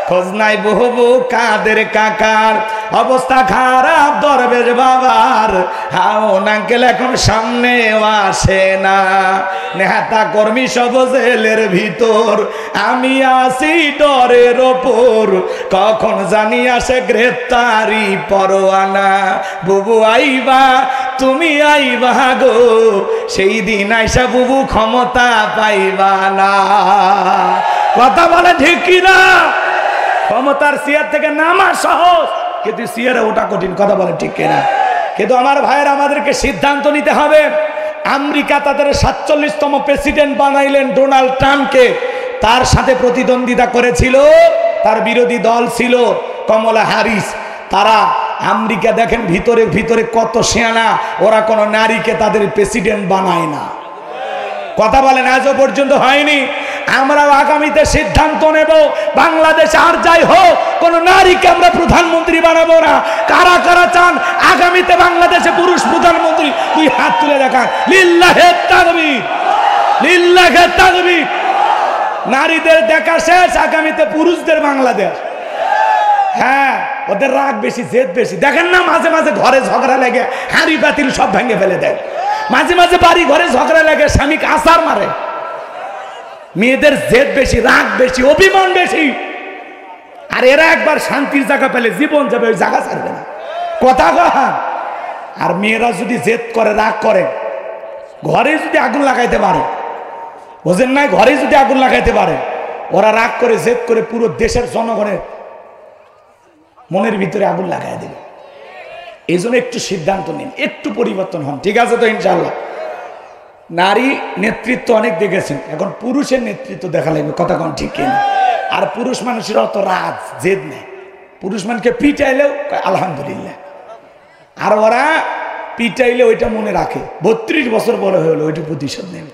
খোঁজ নাই বুবু কাদের কাকার, অবস্থা খারাপ দরবেশ বাবার, হাও নাঙ্কেল এখন সামনেও আসে না। নেতা কর্মী সব জেলের ভিতর, আমি আসি ডরের ওপর, কখন জানি আসে গ্রেফতারি পরোয়ানা। বুবু আইবা, তুমি আইবা গো, সেই দিন আইসা বুবু ক্ষমতা পাইবা না। কথা বলে ঠিক কিনা? ক্ষমতার চেয়ার থেকে নামা সহজ, কিন্তু চেয়ারে ওটা কঠিন। কথা বলে ঠিক কিনা? কিন্তু আমার ভাইয়ের, আমাদেরকে সিদ্ধান্ত নিতে হবে। আমেরিকা তাদের 47তম প্রেসিডেন্ট বানাইলেন ডোনাল্ড ট্রাম্পকে, তার সাথে প্রতিদ্বন্দ্বিতা করেছিল, তার বিরোধী দল ছিল কমলা হ্যারিস। তারা আমেরিকা দেখেন ভিতরে ভিতরে কত সেনা, ওরা কোনো নারীকে তাদের প্রেসিডেন্ট বানায় না। কথা বলেন, আজও পর্যন্ত হয়নি। আমরাও আগামীতে সিদ্ধান্ত নেব, বাংলাদেশে আর যাই হোক, কোন নারীকে আমরা প্রধানমন্ত্রী বানাবো না। কারা কারা চান আগামীতে বাংলাদেশে পুরুষ প্রধানমন্ত্রী? দুই হাত তুলে দেখান। লিল্লাহে তাকবীর, লিল্লাহে তাকবীর। নারীদের দেখা শেষ, আগামীতে পুরুষদের বাংলাদেশ। হ্যাঁ, ওদের রাগ বেশি, জেদ বেশি। দেখেন না মাঝে মাঝে ঘরে ঝগড়া লেগে হাঁড়ি পাতিল সব ভেঙে ফেলে দেয়। মাঝে মাঝে বাড়ি ঘরে ঝগড়া লেগে স্বামীকে আছাড় মারে। মেয়েদের জেদ বেশি, রাগ বেশি, অভিমান বেশি। আর এরা একবার শান্তির জায়গা পেলে জীবন যাবে, ওই জায়গা ছাড়বে না। কথা কহা। আর মেয়েরা যদি জেদ করে, রাগ করে, ঘরে যদি আগুন লাগাইতে পারে, বোঝেন নাই? ঘরে যদি আগুন লাগাইতে পারে, ওরা রাগ করে জেদ করে পুরো দেশের জনগণের মনের ভিতরে আগুন লাগাই দেবে। এই জন্য একটু সিদ্ধান্ত নিন, একটু পরিবর্তন হন। ঠিক আছে তো? ইনশাল্লাহ। নারী নেতৃত্ব অনেক দেখেছেন, এখন পুরুষের নেতৃত্ব দেখা লাগবে। কথা কোন ঠিক কিনা? আর পুরুষ মানুষের অত রাগ জেদ নেই। পুরুষ মানুষকে পিটাইলেও আলহামদুলিল্লাহ, আর ওরা পিটাইলে ওইটা মনে রাখে, 32 বছর বড় হয়ে হলো ওইটা প্রতিশোধ নেবে।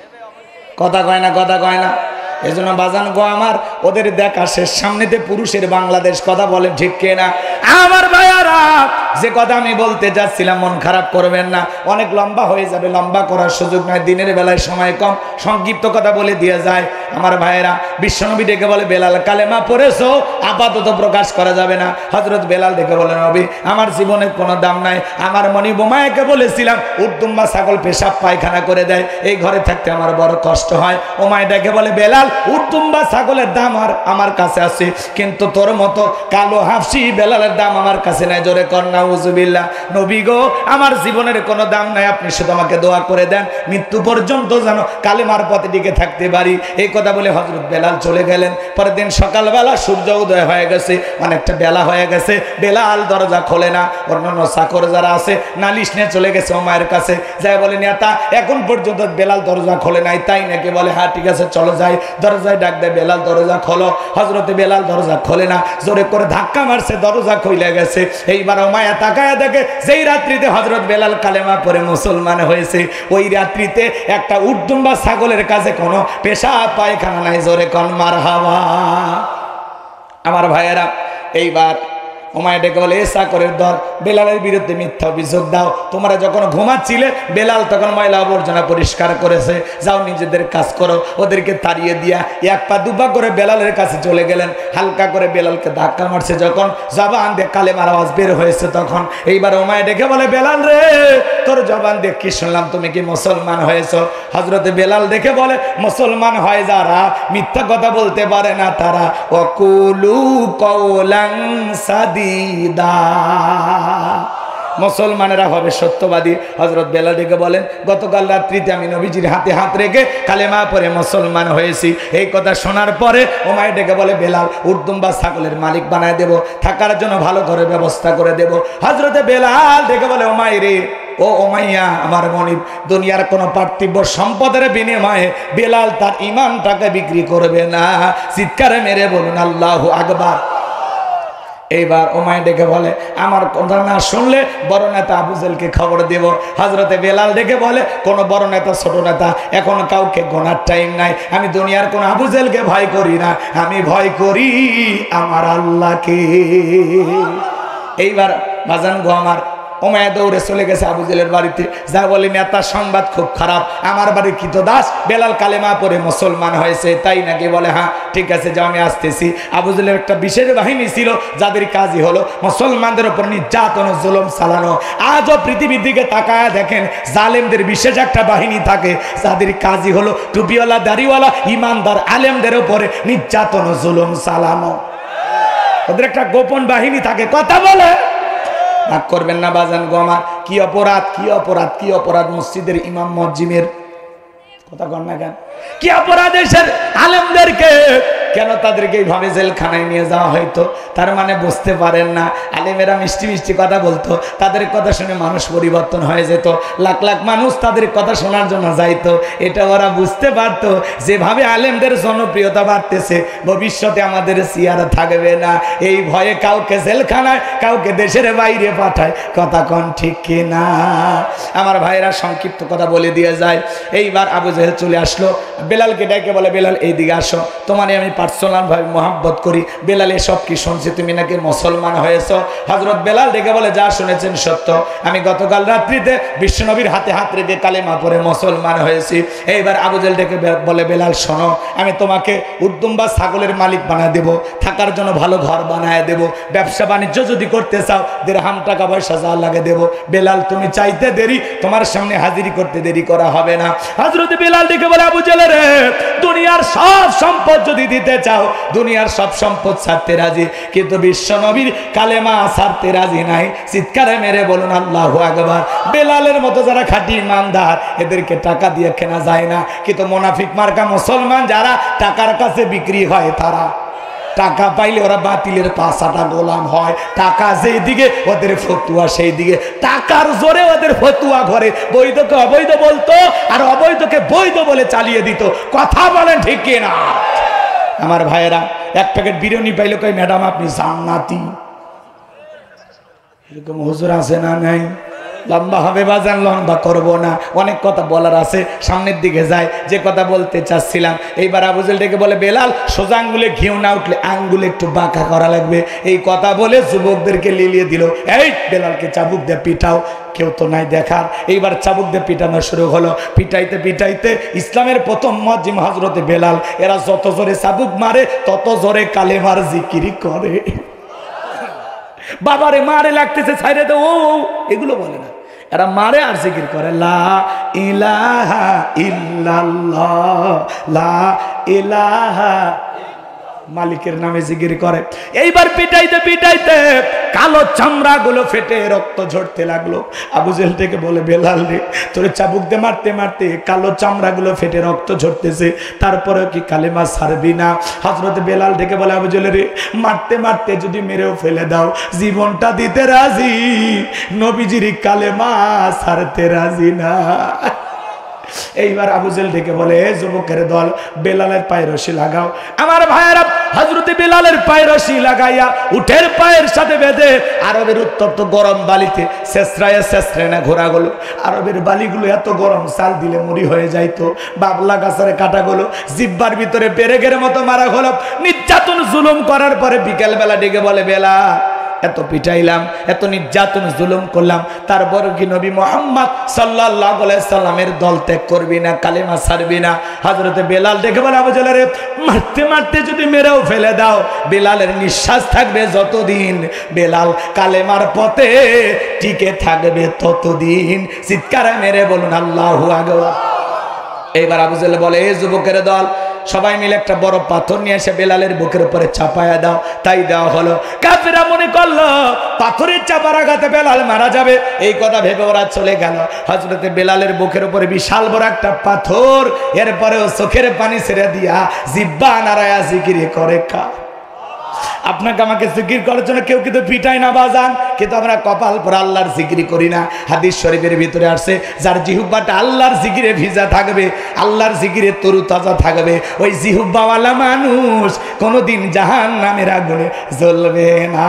কথা কয় না? কথা কয় না? এই জন্য বাজান গো আমার, ওদের দেখা শেষ, সামনেতে পুরুষের বাংলাদেশ। কথা বলেন ঠিক কিনা? আমার ভাইয়ারা, যে কথা আমি বলতে যাচ্ছিলাম, মন খারাপ করবেন না, অনেক লম্বা হয়ে যাবে, লম্বা করার সুযোগ নয়, দিনের বেলায় সময় কম, সংক্ষিপ্ত কথা বলে দিয়ে যায়। আমার ভাইয়েরা, বিশ্বনবী ডেকে বলে, বেলাল কালেমা পড়েছো, আপাতত প্রকাশ করা যাবে না। হযরত বেলাল ডেকে বলে, নবী আমার জীবনের কোনো দাম নাই, আমার মনি বোমায়াকে বলেছিলাম উদ্দুম্বা ছাগল পেশাব পায়খানা করে দেয়, এই ঘরে থাকতে আমার বড় কষ্ট হয়। ওমায় ডেকে বলে, বেলাল উটদুম্বা ছাগলের দাম আমার কাছে আছে, কিন্তু তোর মতো কালো হাফসি বেলালের দাম আমার কাছে নাই। জোরে কর নাউজুবিল্লাহ। নবী গো, আমার জীবনের কোনো দাম নাই, আপনি শুধু আমাকে দোয়া করে দেন মৃত্যু পর্যন্ত যেন কালেমার পথে টিকে থাকতে পারি। এই কথা বলে হযরত বেলাল চলে গেলেন। পরের দিন সকালবেলা সূর্য উদয় হয়ে গেছে, অনেকটা বেলা হয়ে গেছে। বেলাল দরজা খোলে না। অন্যান্য চাকর যারা আছে নালিশ নিয়ে চলে গেছে ওমায়ের কাছে, যাই বলে নেতা এখন পর্যন্ত বেলাল দরজা খোলে নাই, তাই নাকি? বলে হ্যাঁ ঠিক আছে চলো যাই। দরজায় ডাক দেয়, বেলাল দরজা খোলো। হযরতে বেলাল দরজা খোলে না, জোরে করে ধাক্কা মারছে, দরজা খুলে গেছে। এইবার ওমায়া তাকায় দেখে যেই রাত্রিতে হযরত বেলাল কালেমা পড়ে মুসলমান হয়েছে, ওই রাত্রিতে একটা উটদুম্বা ছাগলের কাছে কোনো পেশাব পায়খানা নাই। জোরে কোন মারহাবা। আমার ভাইয়েরা, এইবার ওমায় ডেকে বলে, এ চাকরের দল, বেলালের বিরুদ্ধে মিথ্যা অভিযোগ দাও। তোমরা যখন ঘুমাচ্ছিলে বেলাল তখন ময়লা আবর্জনা পরিষ্কার করেছে, যাও নিজেদের কাজ করো। ওদেরকে তাড়িয়ে দিয়া এক পা দুপা করে বেলালের কাছে চলে গেলেন। হালকা করে বেলালকে ধাক্কা মারছে, যখন জবান দিয়ে কালেমার আওয়াজ বের হয়েছে তখন এইবার ওমায় ডেকে বলে, বেলাল রে, তোর জবান দিয়ে কি শুনলাম, তুমি কি মুসলমান হয়েছ? হযরতে বেলাল দেখে বলে, মুসলমান হয় যারা মিথ্যা কথা বলতে পারে না তারা। ওয়াকুলু কওলান সাদিদা, মুসলমানেরা হবে সত্যবাদী। হযরত বেলাল ডেকে বলেন, গতকাল রাত্রিতে আমি নবীজির হাতে হাত রেখে কালেমা পড়ে মুসলমান হয়েছি। এই কথা শোনার পরে ওমায় ডেকে বলে, বেলাল উটদুম্বা ছাগলের মালিক বানায় দেব, থাকার জন্য ভালো ঘরের ব্যবস্থা করে দেব। হযরতে বেলাল ডেকে বলে, ওমাই রে, ও ওমাইয়া আমার মনিব, দুনিয়ার কোনো পার্থিব সম্পদের বিনিময়ে বেলাল তার ঈমানটাকে বিক্রি করবে না। চিৎকারে মেরে বলুন আল্লাহু আকবার। এইবার ওমায় ডেকে বলে, আমার কথা না শুনলে বড় নেতা আবু জেলকে খবর দেব। হযরতে বেলাল ডেকে বলে, কোনো বড় নেতা ছোট নেতা এখন কাউকে গোনার টাইম নাই। আমি দুনিয়ার কোন আবু জেলকে ভয় করি না, আমি ভয় করি আমার আল্লাহকে। এইবার বাজান গো আমার, ওমায়া দৌড়ে চলে গেছে আবু জেলের বাড়িতে, যা বলে, নেতার সংবাদ খুব খারাপ, আমার বাড়ির কৃতদাস বেলাল কালেমা পড়ে মুসলমান হয়েছে। তাই নাকি? বলে হ্যাঁ ঠিক আছে, যাও আমি আসতেছি। আবু জেলের একটা বিশেষ বাহিনী ছিল যাদের কাজই হলো মুসলমানদের উপর নির্যাতন জুলুম চালানো। আজও পৃথিবীর দিকে তাকায় দেখেন, জালেমদের বিশেষ একটা বাহিনী থাকে যাদের কাজই হলো টুপিওয়ালা দাড়িওয়ালা ইমানদার আলেমদের উপরে নির্যাতন জুলুম চালানো। ওদের একটা গোপন বাহিনী থাকে। কথা বলে রাগ করবেন না বাজান গো আমার। কি অপরাধ, কি অপরাধ, কি অপরাধ মসজিদের ইমাম মুয়াজ্জিমের, কথা কন না কেন? কি অপরাধ এসের আলেমদেরকে কেন তাদেরকে এইভাবে জেলখানায় নিয়ে যাওয়া হয়তো? তার মানে বুঝতে পারেন না, আলেমেরা মিষ্টি মিষ্টি কথা বলতো, তাদের কথা শুনে মানুষ পরিবর্তন হয়ে যেত, লাখ লাখ মানুষ তাদের কথা শোনার জন্য যাইতো। এটা ওরা বুঝতে পারতো, যেভাবে আলেমদের জনপ্রিয়তা বাড়তেছে ভবিষ্যতে আমাদের চেয়ার থাকবে না। এই ভয়ে কাউকে জেলখানায়, কাউকে দেশের বাইরে পাঠায়। কথা কন ঠিক কিনা? আমার ভাইরা সংক্ষিপ্ত কথা বলে দিয়ে যায়। এইবার আবু জেহেল চলে আসলো, বেলালকে ডেকে বলে, বেলাল এইদিকে আসো, তোমারে আমি পার্সোনাল ভাবে মহাব্বত করি। বেলাল এসব কি শুনছি, তুমি নাকি মুসলমান হয়েছ? হযরত বেলাল ডেকে বলে, যা শুনেছেন সত্য, আমি গতকাল রাত্রিতে বিশ্বনবীর হাতে হাত রেখে কালেমা পড়ে মুসলমান হয়েছি। এইবার আবু জেহেল ডেকে বলে, বেলাল শোনো, আমি তোমাকে উটদুম্বা ছাগলের মালিক বানায় দেব, থাকার জন্য ভালো ঘর বানায় দেব, ব্যবসা বাণিজ্য যদি করতে চাও দিরহাম টাকা পয়সা যা লাগে দেব। বেলাল তুমি চাইতে দেরি, তোমার সামনে হাজিরি করতে দেরি করা হবে না। হযরত বেলাল ডেকে বলে, আবু জেহেল রে, দুনিয়ার সব সম্পদ যদি দিতে চাও, দুনিয়ার সব সম্পদ ছাড়তে রাজি, কিন্তু বিশ্ব নবীর কালেমা ছাড়তে রাজি নাই। চিৎকারে মেরে বলুন আল্লাহু আকবার। বেলালের মতো যারা খাঁটি ইমানদার, এদেরকে টাকা দিয়ে কেনা যায় না, কিন্তু মুনাফিক মার্কা মুসলমান যারা টাকার কাছে বিক্রি হয়, তারা টাকা পাইলে ওরা বাতিলের পাশাটা গোলাম হয়। টাকা যেই দিকে ওদের ফতুয়া সেই দিকে, টাকার জোরে ওদের ফতুয়া ঘরে বৈধকে অবৈধ বলতো আর অবৈধকে বৈধ বলে চালিয়ে দিত। কথা বলেন ঠিক কিনা? আমার ভাইয়েরা, এক প্যাকেট বিরিয়ানি পাইলে কই, ম্যাডাম আপনি জান্নাতি। এরকম হুজুর আছে না নাই? লম্বা হবে বাজান, লম্বা করবো না, অনেক কথা বলার আছে, সামনের দিকে যায়। যে কথা বলতে চাচ্ছিলাম, এইবার আবু জেহেল ডেকে বলে, বেলাল সোজা আঙ্গুলে ঘিউ না উঠলে আঙ্গুলে একটু বাঁকা করা লাগবে। এই কথা বলে যুবকদেরকে লিলিয়ে দিল, এই বেলালকে চাবুক দিয়ে পিটাও। কেউ তো নাই দেখার। এইবার চাবুক দিয়ে পিটানো শুরু হলো। পিটাইতে পিটাইতে ইসলামের প্রথম মুয়াজ্জিম হযরতে বেলাল, এরা যত জোরে চাবুক মারে তত জোরে কালেমার জিকির করে। বাবারে মারে লাগতেছে, ছাইরে দে, ও এগুলো বলে না, এরা মারে আর জিকির করে, লা ইলাহা ইল্লাল্লাহ, লা ইলাহা, মালিকের নামে জিকির করে। এইবার পিটাইতে পিটাইতে কালো চামড়া গুলো ফেটে রক্ত ঝরতে লাগলো। আবু জেহেল থেকে বলে, বেলাল রে, তোরে চাবুক দিয়ে মারতে মারতে কালো চামড়া গুলো ফেটে রক্ত ঝরতেছে, তারপরে কি কালেমা ছাড়বি না? হযরত বেলাল থেকে বলে, আবু জেহেল রে, মারতে মারতে যদি মেরেও ফেলে দাও, জীবনটা দিতে রাজি, নবীজির কালেমা ছাড়তে রাজি না। এইবার আবু জেহেল থেকে বলে, যুবকের দল, বেলালের পায়ে রশি লাগাও। আমার ভাইয়েরা, হযরত বেলালের পায়ে রশি লাগাইয়া উটের পায়ের সাথে বেঁধে আরবের উত্তপ্ত গরম বালিতে শেষরায় শেষরায় না ঘোরা গেল। আরবের বালিগুলো এত গরম, চাল দিলে মুড়ি হয়ে যাইতো। বাবলা গাছের কাটাগুলো জিব্বার ভিতরে পেরেকের মতো মারা হলো। নির্যাতন জুলুম করার পরে বিকেল বেলা ডেকে বলে, বেলা, এত পিটাইলাম, এত নির্যাতন জুলুম করলাম, তারপর কি নবী মুহাম্মদ সাল্লাল্লাহু আলাইহি সাল্লামের দল ত্যাগ করবি না, কালেমা ছাড়বি না? হযরতে বেলাল দেখে বলে, আবু জেহেল রে, মারতে মারতে যদি মেরেও ফেলে দাও, বেলালের নিঃশ্বাস থাকবে যতদিন, বেলাল কালেমার পথে টিকে থাকবে ততদিন। চিৎকারে মেরে বলুন আল্লাহু আকবার। এইবার আবু জেহেল বলে, এই যুবকের দল, সবাই মিলে একটা বড় পাথর নিয়ে এসে বেলালের বুকের উপরে চাপায়া দাও। তাই দেওয়া হলো। কাফেররা মনে করলো পাথরের চাপার আঘাতে বেলাল মারা যাবে, এই কথা ভেবে ওরা চলে গেল। হযরতে বেলালের বুকের উপরে বিশাল বড় একটা পাথর, এরপরেও চোখের পানি ছেড়ে দিয়া জিব্বা নাড়ায়া জিকির করে। আপনাকে আমাকে জিকির করার জন্য কেউ কিন্তু পিটায় না বাজান, কিন্তু আমরা কপাল পর আল্লাহর জিকির করি না। হাদিস শরীফের ভিতরে আসছে, যার জিহ্বাটা আল্লাহর জিকিরে ভিজা থাকবে, আল্লাহর জিকিরে তরু তাজা থাকবে, ওই জিহ্বাওয়ালা মানুষ কোনোদিন জাহান্নামের আগুনে জ্বলবে না।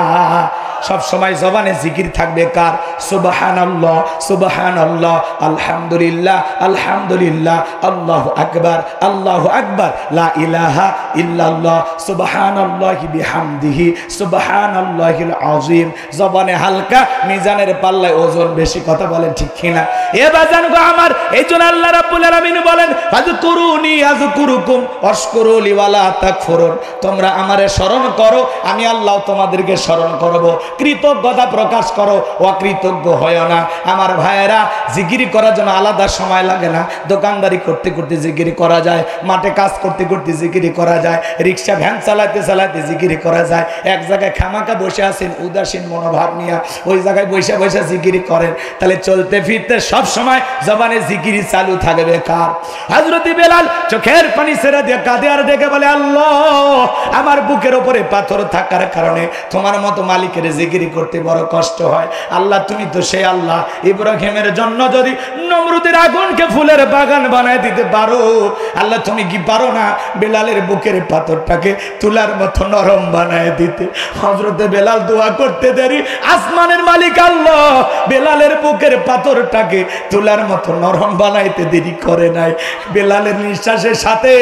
সব সময় জবানে জিকির থাকবে কার? সুবহানাল্লাহ, সুবহানাল্লাহ, আলহামদুলিল্লাহ, আলহামদুলিল্লাহ, আল্লাহু আকবার, আল্লাহু আকবার, লা ইলাহা ইল্লাল্লাহ, সুবহানাল্লাহি বিহামদিহি, সুবহানাল্লাহিল আযীম। জবানে হালকা, মিজানের পাল্লায় ওজন বেশি। কথা বলেন ঠিক কিনা? এ বাজান গো আমার, এইজন্য আল্লাহ রাব্বুল আলামিন বলেন, ফাযকুরুনি আযকুরুকুম ওয়াশকুরুলি ওয়ালা তাকফুরুন। তোমরা আমারে স্মরণ করো, আমি আল্লাহ তোমাদেরকে স্মরণ করব। কৃতজ্ঞতা প্রকাশ করো, অকৃতজ্ঞ হয় না। আমার ভাইয়েরা, জিকির করার জন্য আলাদা সময় লাগে না। দোকানদারি করতে করতে জিকির করা যায়, মাঠে কাজ করতে করতে জিকির করা যায়, রিক্সা ভ্যান চালাতে চালাতে জিকির করা যায়। এক জায়গায় খামাকা বসে আছেন উদাসীন মনোভাব নিয়ে, ওই জায়গায় বসে বসে জিকির করেন, তাহলে চলতে ফিরতে সব সময় জবানে জিকির চালু থাকবে কার? হযরত বেলাল চোখের পানি ছেড়ে দিয়ে কাঁদে আর ডেকে বলে, আল্লাহ, আমার বুকের উপরে পাথর থাকার কারণে তোমার মতো মালিকের জিকির করতে বড় কষ্ট হয়। আল্লাহ, তুমি তো সেই আল্লাহ, ইব্রাহিমের জন্য যদি নমরুদের আগুনকে ফুলের বাগান বানায় দিতে পারো, আল্লাহ তুমি কি পারো না বেলালের বুকের পাথরটাকে তুলার মতো নরম বানায় দিতে? হযরতে বেলাল দোয়া করতে দেরি, আসমানের মালিক আল্লাহ বেলালের বুকের পাথরটাকে তুলার মতো নরম বানাইতে দেরি করে নাই। বেলালের নিঃশ্বাসের সাথে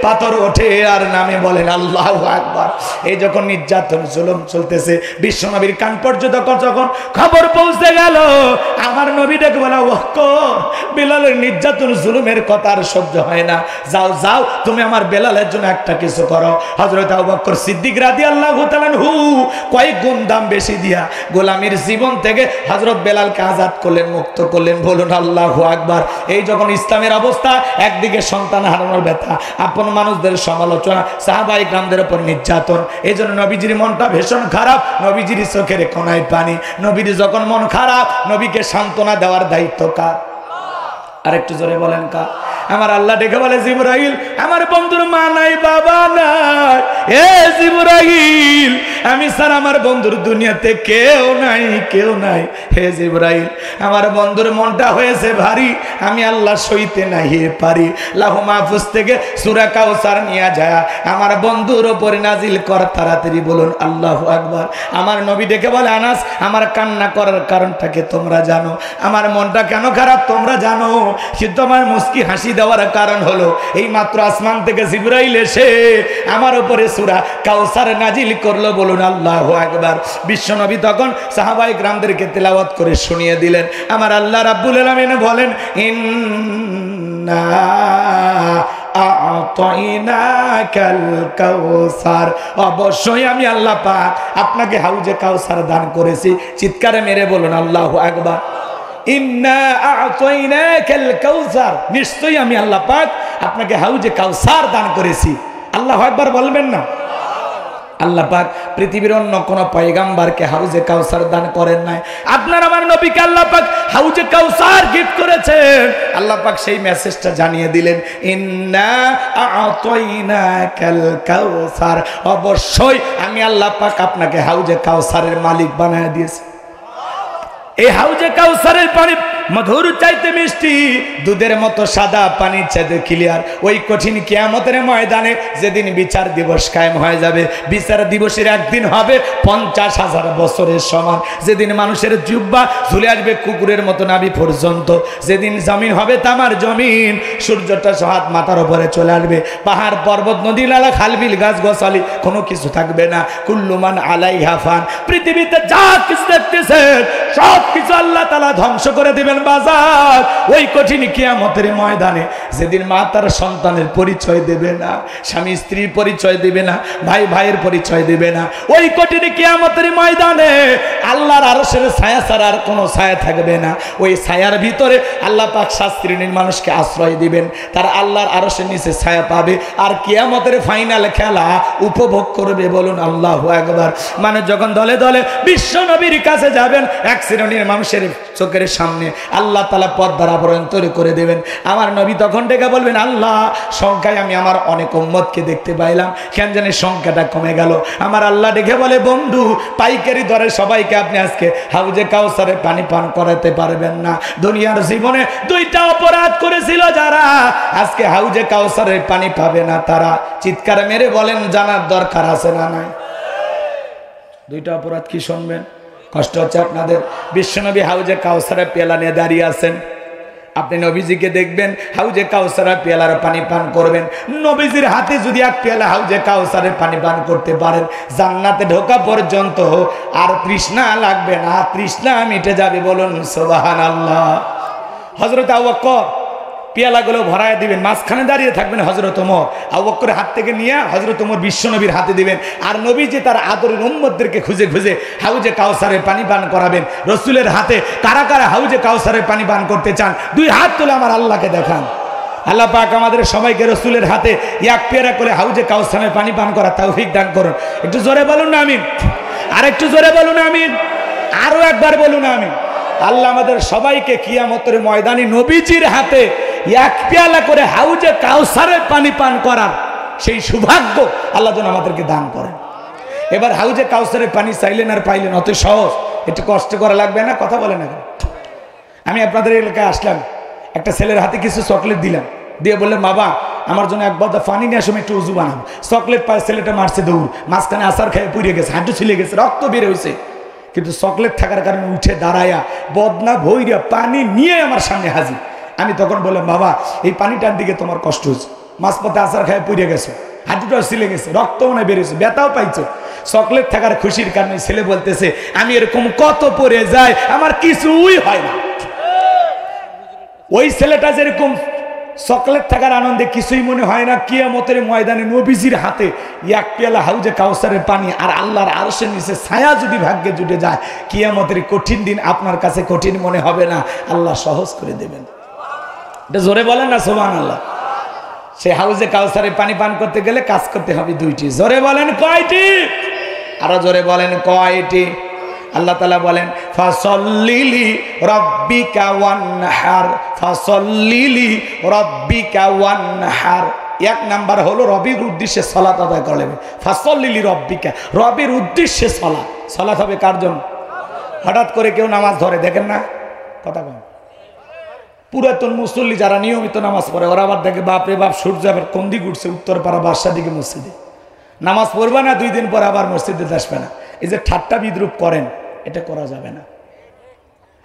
পাথর ওঠে আর নামে বলেন আল্লাহু আকবার। এই যখন নির্যাতন জুলুম চলতেছে, বিশ্বনবীর কান পর্যন্ত যখন খবর পৌঁছে গেল, আমার নবী ডেকে বলা, বেলালের নির্যাতন জুলুমের কথা আর সহ্য হয় না, যাও যাও তুমি আমার বেলালের জন্য একটা কিছু করো। হযরত আবু বকর সিদ্দিক রাদিয়াল্লাহু তাআলা আনহু কয়েক গুণ দাম বেশি দিয়া গোলামীর জীবন থেকে হযরত বেলালকে আজাদ করলেন, মুক্ত করলেন। বলুন আল্লাহু আকবার। এই যখন ইসলামের অবস্থা, একদিকে সন্তান হারানোর ব্যথা, আপন মানুষদের সমালোচনা, সাহাবায়ে কিরামদের উপর নির্যাতন, এই জন্য নবীজির মনটা ভীষণ খারাপ, নবীজির চোখের কোনায় পানি। নবীর যখন মন খারাপ, নবীকে সান্ত্বনা দেওয়ার দায়িত্ব কার? আরেকটু জোরে বলেন কার? আমার আল্লাহ ডেকে বলে, জিবরাইল, আমার বন্ধুর মা নাই, বাবা নাই, এ জিবরাইল, আমি স্যার আমার বন্ধুর দুনিয়াতে কেউ নাই, কেউ নাই। হে জিবরাইল, আমার বন্ধুর মনটা হয়েছে ভারী, আমি আল্লাহ সইতে নাই পারি। লাহু মাহফুজ থেকে সূরা কাউসার নিয়ে যায় আমার বন্ধুর উপরে নাজিল কর তাড়াতাড়ি। বলুন আল্লাহু আকবার। আমার নবী ডেকে বলে, আনাস, আমার কান্না করার কারণটাকে তোমরা জানো, আমার মনটা কেন খারাপ তোমরা জানো, কিন্তু আমার মুস্কি হাসি দেওয়ার কারণ হলো এই মাত্র আসমান থেকে জিবরাইল এসে আমার উপরে সূরা কাউসার নাজিল করলো। বলুন আল্লাহু আকবার। বিশ্বনবী তখন সাহাবায়ে কিরামদেরকে তেলাওয়াত করে শুনিয়ে দিলেন। আমার আল্লাহ রাব্বুল আলামিন বলেন, ইন্না আ'তাইনাকাল কাউসার, অবশ্যই আমি আল্লাহ পাক আপনাকে হাউজে কাউসার দান করেছি। চিৎকারে মেরে বলুন আল্লাহু আকবার। ইন্না আ'তাইনাকাল কাউসার, নিশ্চয়ই আমি আল্লাহ পাক আপনাকে হাউজে কাউসার দান করেছি। আল্লাহু আকবার বলবেন না? আল্লাহ পাক পৃথিবীর অন্য কোন পয়গাম্বরকে হাউজে কাউসার দান করেন নাই, আপনার আমার নবীকে আল্লাহ পাক হাউজে কাউসার গিফট করেছেন। আল্লাহ পাক সেই মেসেজটা জানিয়ে দিলেন, ইন্না আ'তাইনাকাল কাউসার, অবশ্যই আমি আল্লাহ পাক আপনাকে হাউজে কাউসারের মালিক বানায় দিয়েছি। এই হাউজে কাউসারের পানি মধুর চাইতে মিষ্টি, দুধের মতো সাদা, পানির চাইতে ক্লিয়ার। ওই কঠিন কিয়ামতের ময়দানে যেদিন বিচার দিবস কায়েম হয়ে যাবে, বিচার দিবসের একদিন হবে 50,000 বছরের সমান। যেদিন মানুষের জিহ্বা ঝুলে আসবে কুকুরের মতো নাভি পর্যন্ত, যেদিন জমিন হবে তামার জমিন, সূর্যটা হাত মাথার উপরে চলে আসবে, পাহাড় পর্বত নদী নালা খালবিল গাছ গোছালি কোনো কিছু থাকবে না। কুল্লুমান আলাইহা ফান, পৃথিবীতে যা কিছু দেখতেছেন সব কিছু আল্লাহ তাআলা ধ্বংস করে দিবেন বাজার। ওই কঠিন কিয়ামতের ময়দানে যেদিন মা তার সন্তানের পরিচয় দেবে না, স্বামী স্ত্রীর পরিচয় দেবে না, ভাই ভাইয়ের পরিচয় দেবে না, ওই কঠিন কিয়ামতের ময়দানে আল্লাহর আরশের ছায়া ছাড়া আর কোনো ছায়া থাকবে না। ওই ছায়ার ভিতরে আল্লাহ পাক 7 শ্রেণীর মানুষকে আশ্রয় দিবেন, তারা আল্লাহর আরশের নিচে ছায়া পাবে আর কিয়ামতের ফাইনাল খেলা উপভোগ করবে। বলুন আল্লাহু আকবার। মানে যখন দলে দলে বিশ্ব নবীর কাছে যাবেন, 1 শ্রেণীর মানুষের চোখের সামনে আল্লাহ তাআলা পর্দার আবরণ তৈরি করে দেবেন। আমার নবী তখন ডেকে বলবেন, আল্লাহ সংখ্যায় আমি আমার অনেক উম্মতকে দেখতে পাইলাম, কেন জানি সংখ্যাটা কমে গেল। আমার আল্লাহ ডেকে বলে, বন্ধু পাইকারি দরে সবাইকে আপনি আজকে হাউজে কাউসারে পানি পান করাতে পারবেন না। দুনিয়ার জীবনে 2টা অপরাধ করেছিল যারা, আজকে হাউজে কাউসারে পানি পাবে না তারা। চিৎকার মেরে বলেন, জানার দরকার আছে না নাই? 2টা অপরাধ কি শুনবেন? কষ্ট হচ্ছে আপনাদের? বিশ্বনবী হাউজে কাউসারের পেয়ালা নিয়ে দাঁড়িয়ে আছেন, আপনি নবীজিকে দেখবেন হাউজে কাউসারের পেয়ালার পানি পান করবেন। নবীজির হাতে যদি 1 পেয়ালা হাউজে কাউসারের পানি পান করতে পারেন, জান্নাতে ঢোকা পর্যন্ত আর তৃষ্ণা লাগবে না, তৃষ্ণা মিটে যাবে। বলুন সুবহানাল্লাহ। হযরত আবু বকর পেয়ালাগুলো ভরায় দিবেন, মাঝখানে দাঁড়িয়ে থাকবেন হযরত ওমর, আবু বকরের হাত থেকে নিয়ে হযরত ওমর বিশ্বনবীর হাতে দিবেন, আর নবীজি তার আদরের উম্মতদেরকে খুঁজে খুঁজে হাউজে কাউসারের পানি পান করাবেন। রাসূলের হাতে কারা কারা হাউজে কাউসারের পানি পান করতে চান? 2 হাত তুলে আমার আল্লাহকে দেখান। আল্লাহ পাক আমাদের সবাইকে রাসূলের হাতে 1 পেয়ালা করে হাউজে কাউসারের পানি পান করার তৌফিক দান করুন। একটু জোরে বলুন না আমিন। আর একটু জোরে বলুন আমিন। আরো একবার বলুন আমিন। আল্লাহ আমাদের সবাইকে কিয়ামতের ময়দানে নবীজির হাতে 1 পেয়ালা করে হাউজে কাউসারের পানি পান করার সেই সৌভাগ্য আল্লাহ যেন আমাদেরকে দান করেন। এবার হাউজে কাউসারের পানি চাইলেন আর পাইলেন, অত সহজ, একটু কষ্ট করা লাগবে না? কথা বলে না? আমি আপনাদের এলাকায় আসলাম, একটা ছেলের হাতে কিছু চকলেট দিলাম, দিয়ে বললেন, বাবা আমার জন্য 1 বদা পানি নিয়ে আসো, একটু উজু বানাবো। চকলেট পায়, ছেলেটা মারছে দৌড়, মাঝখানে আসার খেয়ে পুড়িয়ে গেছে, হাঁটু ছিলে গেছে, রক্ত বের হয়েছে। কিন্তু চকলেট থাকার কারণে উঠে দাঁড়ায়া বদনা ভৈরা পানি নিয়ে আমার সামনে হাজির। আমি তখন বললাম, বাবা এই পানিটার দিকে তোমার কষ্ট হচ্ছে, মাঝপথে আসার খায় পুড়ে গেছে, হাঁটুটাও ছিলে গেছে, রক্ত মনে বেরিয়েছে, ব্যথাও পাইছো। চকলেট থাকার খুশির কারণে ছেলে বলতেছে, আমি এরকম কত পড়ে যাই, আমার কিছুই হয় না। ওই ছেলেটা যেরকম চকলেট থাকার আনন্দে কিছুই মনে হয় না, কিয়ামতের ময়দানে নবীজির হাতে 1 পেয়ালা হাউজে কাউসারের পানি আর আল্লাহর আরশের নিচে ছায়া যদি ভাগ্যে জুটে যায়, কিয়ামতের কঠিন দিন আপনার কাছে কঠিন মনে হবে না, আল্লাহ সহজ করে দেবেন। এটা জোরে বলেন না সুবহানাল্লাহ। সে হাউজে কাউসারে পানি পান করতে গেলে কাজ করতে হবে 2টি। জোরে বলেন কয়টি? আরো জোরে বলেন কয়টি? আল্লাহ তাআলা বলেন, ফাসাল্লিলি রাব্বিকা ওয়ানহার, ফাসাল্লিলি রাব্বিকা ওয়ানহার। 1 নাম্বার হলো রবির উদ্দেশ্যে সালাত আদায় করলেন। ফাসাল্লিলি রাব্বিকা, রবির উদ্দেশ্যে সালাত। সালাত হবে কার জন্য? হঠাৎ করে কেউ নামাজ ধরে, দেখেন না কথা বলেন, পুরাতন মুসল্লি যারা নিয়মিত নামাজ পড়ে, ওরা আবার দেখে বাপরে বাপ সূর্য আবার কোন দিকে উঠছে, উত্তরপাড়া বাদশাহ দিকে মসজিদে নামাজ পড়বে না, 2 দিন পর আবার মসজিদে আসবে না। এই যে ঠাট্টা বিদ্রুপ করেন, এটা করা যাবে না।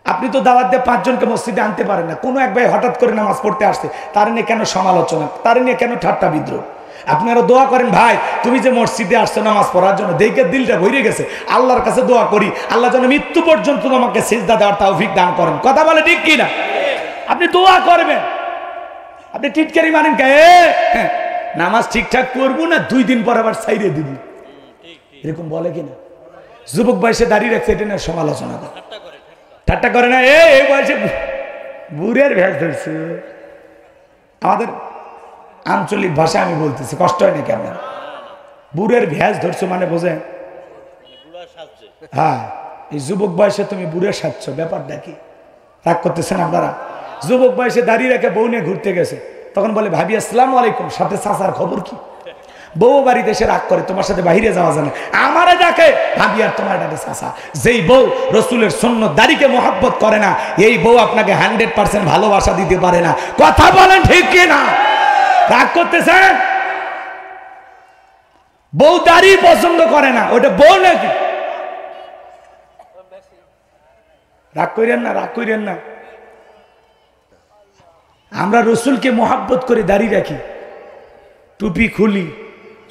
আপনি তো দাওয়াত দিয়ে 5 জনকে মসজিদে আনতে পারেন না, কোনো এক ভাই হঠাৎ করে নামাজ পড়তে আসছে, তার নিয়ে কেন সমালোচনা, তার নিয়ে কেন ঠাট্টা বিদ্রুপ? আপনারা দোয়া করেন, ভাই তুমি যে মসজিদে আসছো নামাজ পড়ার জন্য, দেখে দিলটা ভরে গেছে, আল্লাহর কাছে দোয়া করি আল্লাহ যেন মৃত্যু পর্যন্ত তোমাকে সিজদা দেওয়ার তৌফিক দান করেন। কথা বলে ঠিক কি না? আপনি দোয়া করবেন, আপনি টিটকারি মানেন কে? নামাজ ঠিকঠাক পড়বো না, 2 দিন পর আবার ছাইড়ে দিবি, এরকম বলে কিনা? যুবক বয়সে দাঁড়িয়ে রাখছে, এটা নিয়ে সমালোচনা করে। ঠাট্টা করে না, এই বয়সে বুড়ের ভ্যাস ধরছে। আমাদের আঞ্চলিক ভাষা আমি বলতেছি, কষ্ট হয় না কেমন? বুড়ের ভ্যাস ধরছো মানে বোঝেন? হ্যাঁ, এই যুবক বয়সে তুমি বুড়ে সাজছ, ব্যাপারটা কি? রাগ করতেছেন আপনারা? যুবক বয়সে দাঁড়িয়ে রেখে বউ নিয়ে ঘুরতে গেছে, তখন বলে ভাবি আসসালামু আলাইকুম, সাথে চাচার খবর কি? বউ বাড়িতে এসে রাগ করে, তোমার সাথে বাহিরে যাওয়া যায় না, আমারে ডাকে ভাবি আর তোমার ডাকে চাচা। যেই বউ রসুলের সুন্নত দাড়িকে মোহাব্বত করে না, এই বউ আপনাকে 100% ভালোবাসা দিতে পারে না। কথা বলেন ঠিক কি না? রাগ করতেছেন? বউ দাড়ি পছন্দ করে না, ওটা বউ নাকি? রাগ করেন না, রাগ করেন না। আমরা রসুলকে মোহাব্বত করে দাড়ি রাখি, টুপি খুলি,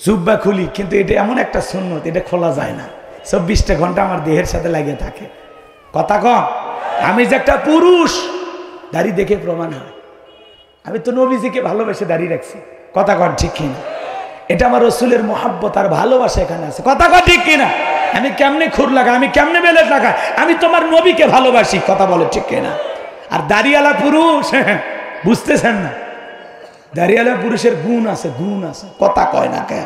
জুব্বা খুলি, কিন্তু এটা এমন একটা সুন্নত, এটা খোলা যায় না। 24টা ঘন্টা আমার দেহের সাথে লাগিয়ে থাকে। কথা কম, আমি যে একটা পুরুষ দাড়ি দেখে প্রমাণ হয়। আমি তো নবীজিকে ভালোবেসে দাড়ি রাখছি। কথা কন ঠিক কিনা? এটা আমার রসুলের মোহাব্বত আর ভালোবাসা এখানে আছে। কথা কন ঠিক কিনা? আমি কেমনে খুর লাগাই, আমি কেমনে বেলেট লাগাই, আমি তোমার নবীকে ভালোবাসি। কথা বলে ঠিক কিনা? আর দাড়িওয়ালা পুরুষ বুঝতেছেন না, দাড়িওয়ালা পুরুষের গুণ আছে, গুণ আছে। কথা কয় না কে?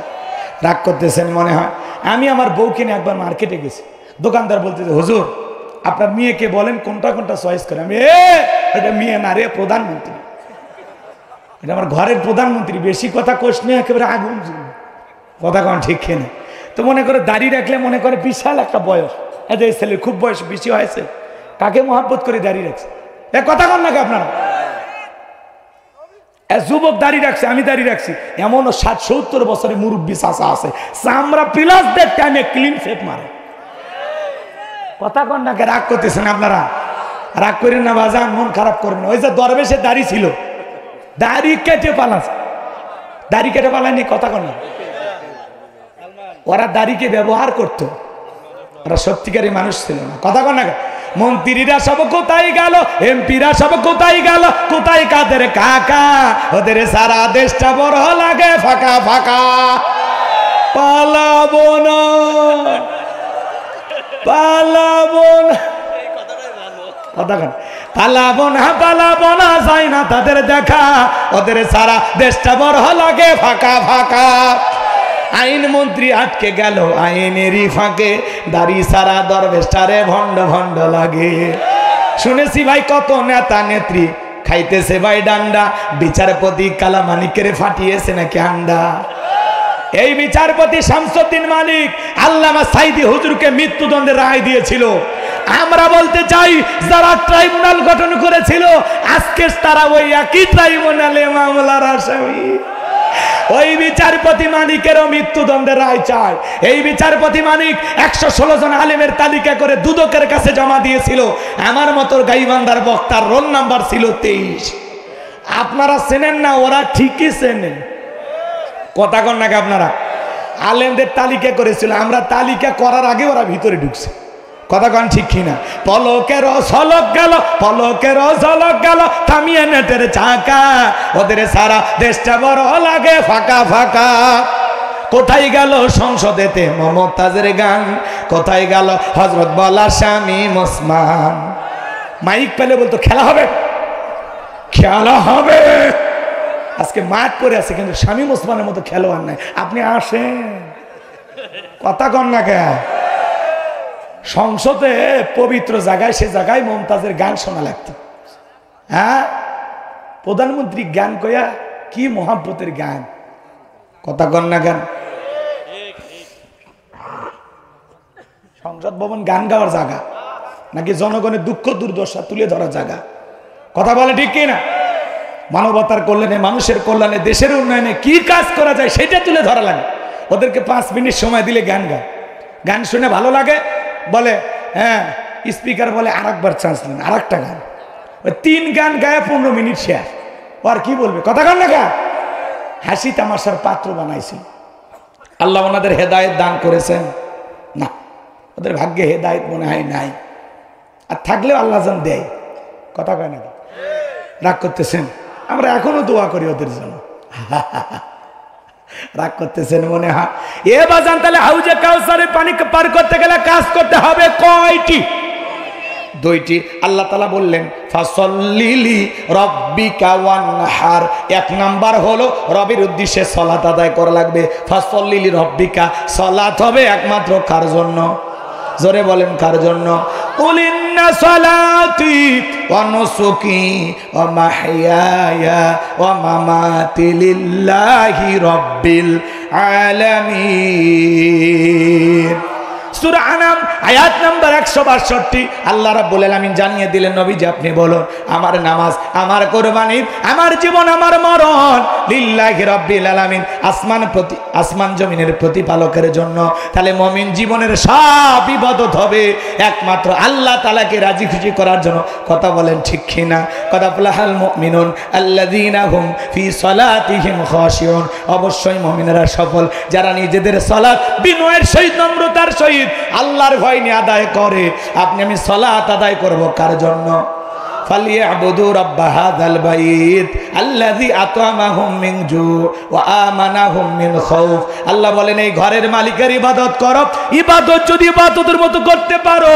রাগ করতেছেন মনে হয়। আমি আমার বউকে নিয়ে একবার মার্কেটে গেছি, দোকানদার বলতেছে হুজুর আপনার মেয়েকে বলেন কোনটা কোনটা চয়েস করে। আমি এটা মেয়ে না রে, প্রধানমন্ত্রী, এটা আমার ঘরের প্রধানমন্ত্রী, বেশি কথা কোষ নিয়ে একেবারে আগুন। কথা কন ঠিক কিনা? তো মনে করে দাড়ি রাখলে মনে করে বিশাল একটা বয়স, এই ছেলে খুব বয়স বেশি হয়েছে, কাকে মহাব্বত করে দাড়ি রাখছে? কথা কন নাকি আপনারা? যুবক দাড়ি রাখছে, আমি দাড়ি রাখছি, এমনও 60-70 বছরের মুরব্বী চাচা আছে, চামড়া প্লাস দেড় টাইমে ক্লিন শেপ মারে। কথা কন নাকি? রাগ করতেছেন আপনারা? রাগ করেন না বাজান, মন খারাপ করবেন। ওই যে দরবেশের দাড়ি ছিল, দাড়ি কেটে পালাছে, দাড়ি কেটে পালায়নি। কথা কন না? ওরা দাড়িকে ব্যবহার করতো, ওরা সত্যিকারী মানুষ ছিল না। কথা কন না? মন্ত্রীরা সব কোথায় গেল, এমপিরা সব কোথায় গেল, কোথায় কাদের কাকা, ওদের সারা দেশটা বড় লাগে ফাঁকা ফাঁকা। পালাবো না, পালাবো না, কথা কন, পালাবো না, পালাবো না, যাই না তাদের দেখা, ওদের সারা দেশটা বড় লাগে ফাঁকা ফাঁকা। আইন মন্ত্রী আটকে গেল আইনেরই ফাঁকে, দাড়ি সারা দরবেশটারে ভণ্ড ভণ্ড লাগে। শুনেছি ভাই কত নেতা নেত্রী খাইতেছে ভাই ডান্ডা, বিচারপতি কালামানিকের ফাটিয়েছে নাকি আন্ডা। এই বিচারপতি শামসুদ্দিন মালিক আল্লামা সাইদি হুজুরকে মৃত্যুদণ্ডের রায় দিয়েছিল। আমরা বলতে চাই যারা ট্রাইব্যুনাল গঠন করেছিল আজকে তারা ওই একই ট্রাইব্যুনালে মামলার আসামি। ওই বিচারপতি মানিকেরও মৃত্যুদণ্ডের রায় চায়। এই বিচারপতি মানিক 116 জন আলেমের তালিকা করে দুদকের কাছে জমা দিয়েছিল। আমার মতো গাইবান্ধার বক্তার রোল নাম্বার ছিল 23। আপনারা চেনেন না, ওরা ঠিকই চেনেন। কথা কন নাকি আপনারা? আলেমদের তালিকা করেছিল, আমরা তালিকা করার আগে ওরা ভিতরে ঢুকছে। কথা কন ঠিক কিনা? পলকের ঝলক গেল, পলকের ঝলক গেল, থামিয়ে নেটের চাকা, ওদের সারা দেশটা বড় লাগে ফাঁকা ফাঁকা। কোথায় গেল সংসদেতে মমতাজের গান, কোথায় গেল হযরত বলা স্বামী ওসমান। মাইক পেলে বলতো খেলা হবে, খেলা হবে। আজকে মাঠ পরে আছে কিন্তু স্বামী ওসমানের মতো খেলোয়াড় নাই। আপনি আসেন, কথা কন না কে? সংসদে পবিত্র জায়গায়, সে জায়গায় মমতাজের গান শোনা লাগতো। হ্যাঁ, প্রধানমন্ত্রী গান কয়া কি মহাব্বতের গান। কথা কন না গান? সংসদ ভবন গান গাওয়ার জায়গা নাকি জনগণের দুঃখ দুর্দশা তুলে ধরার জায়গা? কথা বলে ঠিক কিনা? মানবতার কল্যাণে, মানুষের কল্যাণে, দেশের উন্নয়নে কি কাজ করা যায় সেটা তুলে ধরা লাগে। ওদেরকে 5 মিনিট সময় দিলে গান গায়, গান শুনে ভালো লাগে, বলে হ্যাঁ স্পিকার বলে আরেকবার চান্স নেন, আরেকটা গান। ওই 3 গান গায়ে 15 মিনিট শেয়ার। ও আর কি বলবে? কথা কন না গা? হাসি তামাশার পাত্র বানাইছিল। আল্লাহ ওনাদের হেদায়েত দান করেছেন না, ওদের ভাগ্যে হেদায়েত মনে হয় নাই। আর থাকলেও আল্লাহ জান দেয়। কথা কয় নাকি? রাগ করতেছেন? আমরা এখনো দোয়া করি ওদের জন্য। রাগ করতেছেন মনে হয়? এ বাজান, তাহলে হাউজে কাউসারে পানি পার করতে গেলে কাজ করতে হবে কয়টি? দুইটি আল্লাহ তাআলা বললেন ফাসল্লিলি রব্বিকা ওয়ানহার। এক নাম্বার হলো রবের উদ্দেশ্যে সালাত আদায় করা লাগবে। ফাসল্লিলি রব্বিকা, সালাত হবে একমাত্র কার জন্য? জোরে বলেন কার জন্য? কুল ইন্না সালাতি ওয়া নুসুকি ওয়া মাহইয়ায়া ওয়া মামাতি লিল্লাহি রাব্বিল আলামিন। সূরা আনাম আয়াত নাম্বার 162 আল্লাহ রাব্বুল আলামিন জানিয়ে দিলেন, নবীজি আপনি বলুন, আমার নামাজ, আমার কুরবানি, আমার জীবন, আমার মরণ লিল্লাহি রাব্বিল আলামিন, আসমান জমিনের প্রতিপালকের জন্য। তাহলে মুমিন জীবনের সব ইবাদত হবে একমাত্র আল্লাহ তাআলাকে রাজি খুশি করার জন্য। কথা বলেন ঠিক কি না? কদ আফলাহাল মুমিনুন আল্লাযীনা হুম ফি সালাতিহিম খাশিউন। অবশ্যই মুমিনেরা সফল যারা নিজেদের সালাত বিনয়ের সহিত, নম্রতার সহিত আল্লাহর ভয় নিয়ে আদায় করে। আপনি আমি সালাত আদায় করব কার জন্য? ফালিয়াবুদু রাব্বা হাযাল বাইত আল্লাযী আত'আমাহুম মিন জু ওয়া আমানাহুম মিন খাউফ। আল্লাহ বলেন এই ঘরের মালিকের ইবাদত করো। ইবাদত যদি ইবাদতের মতো করতে পারো,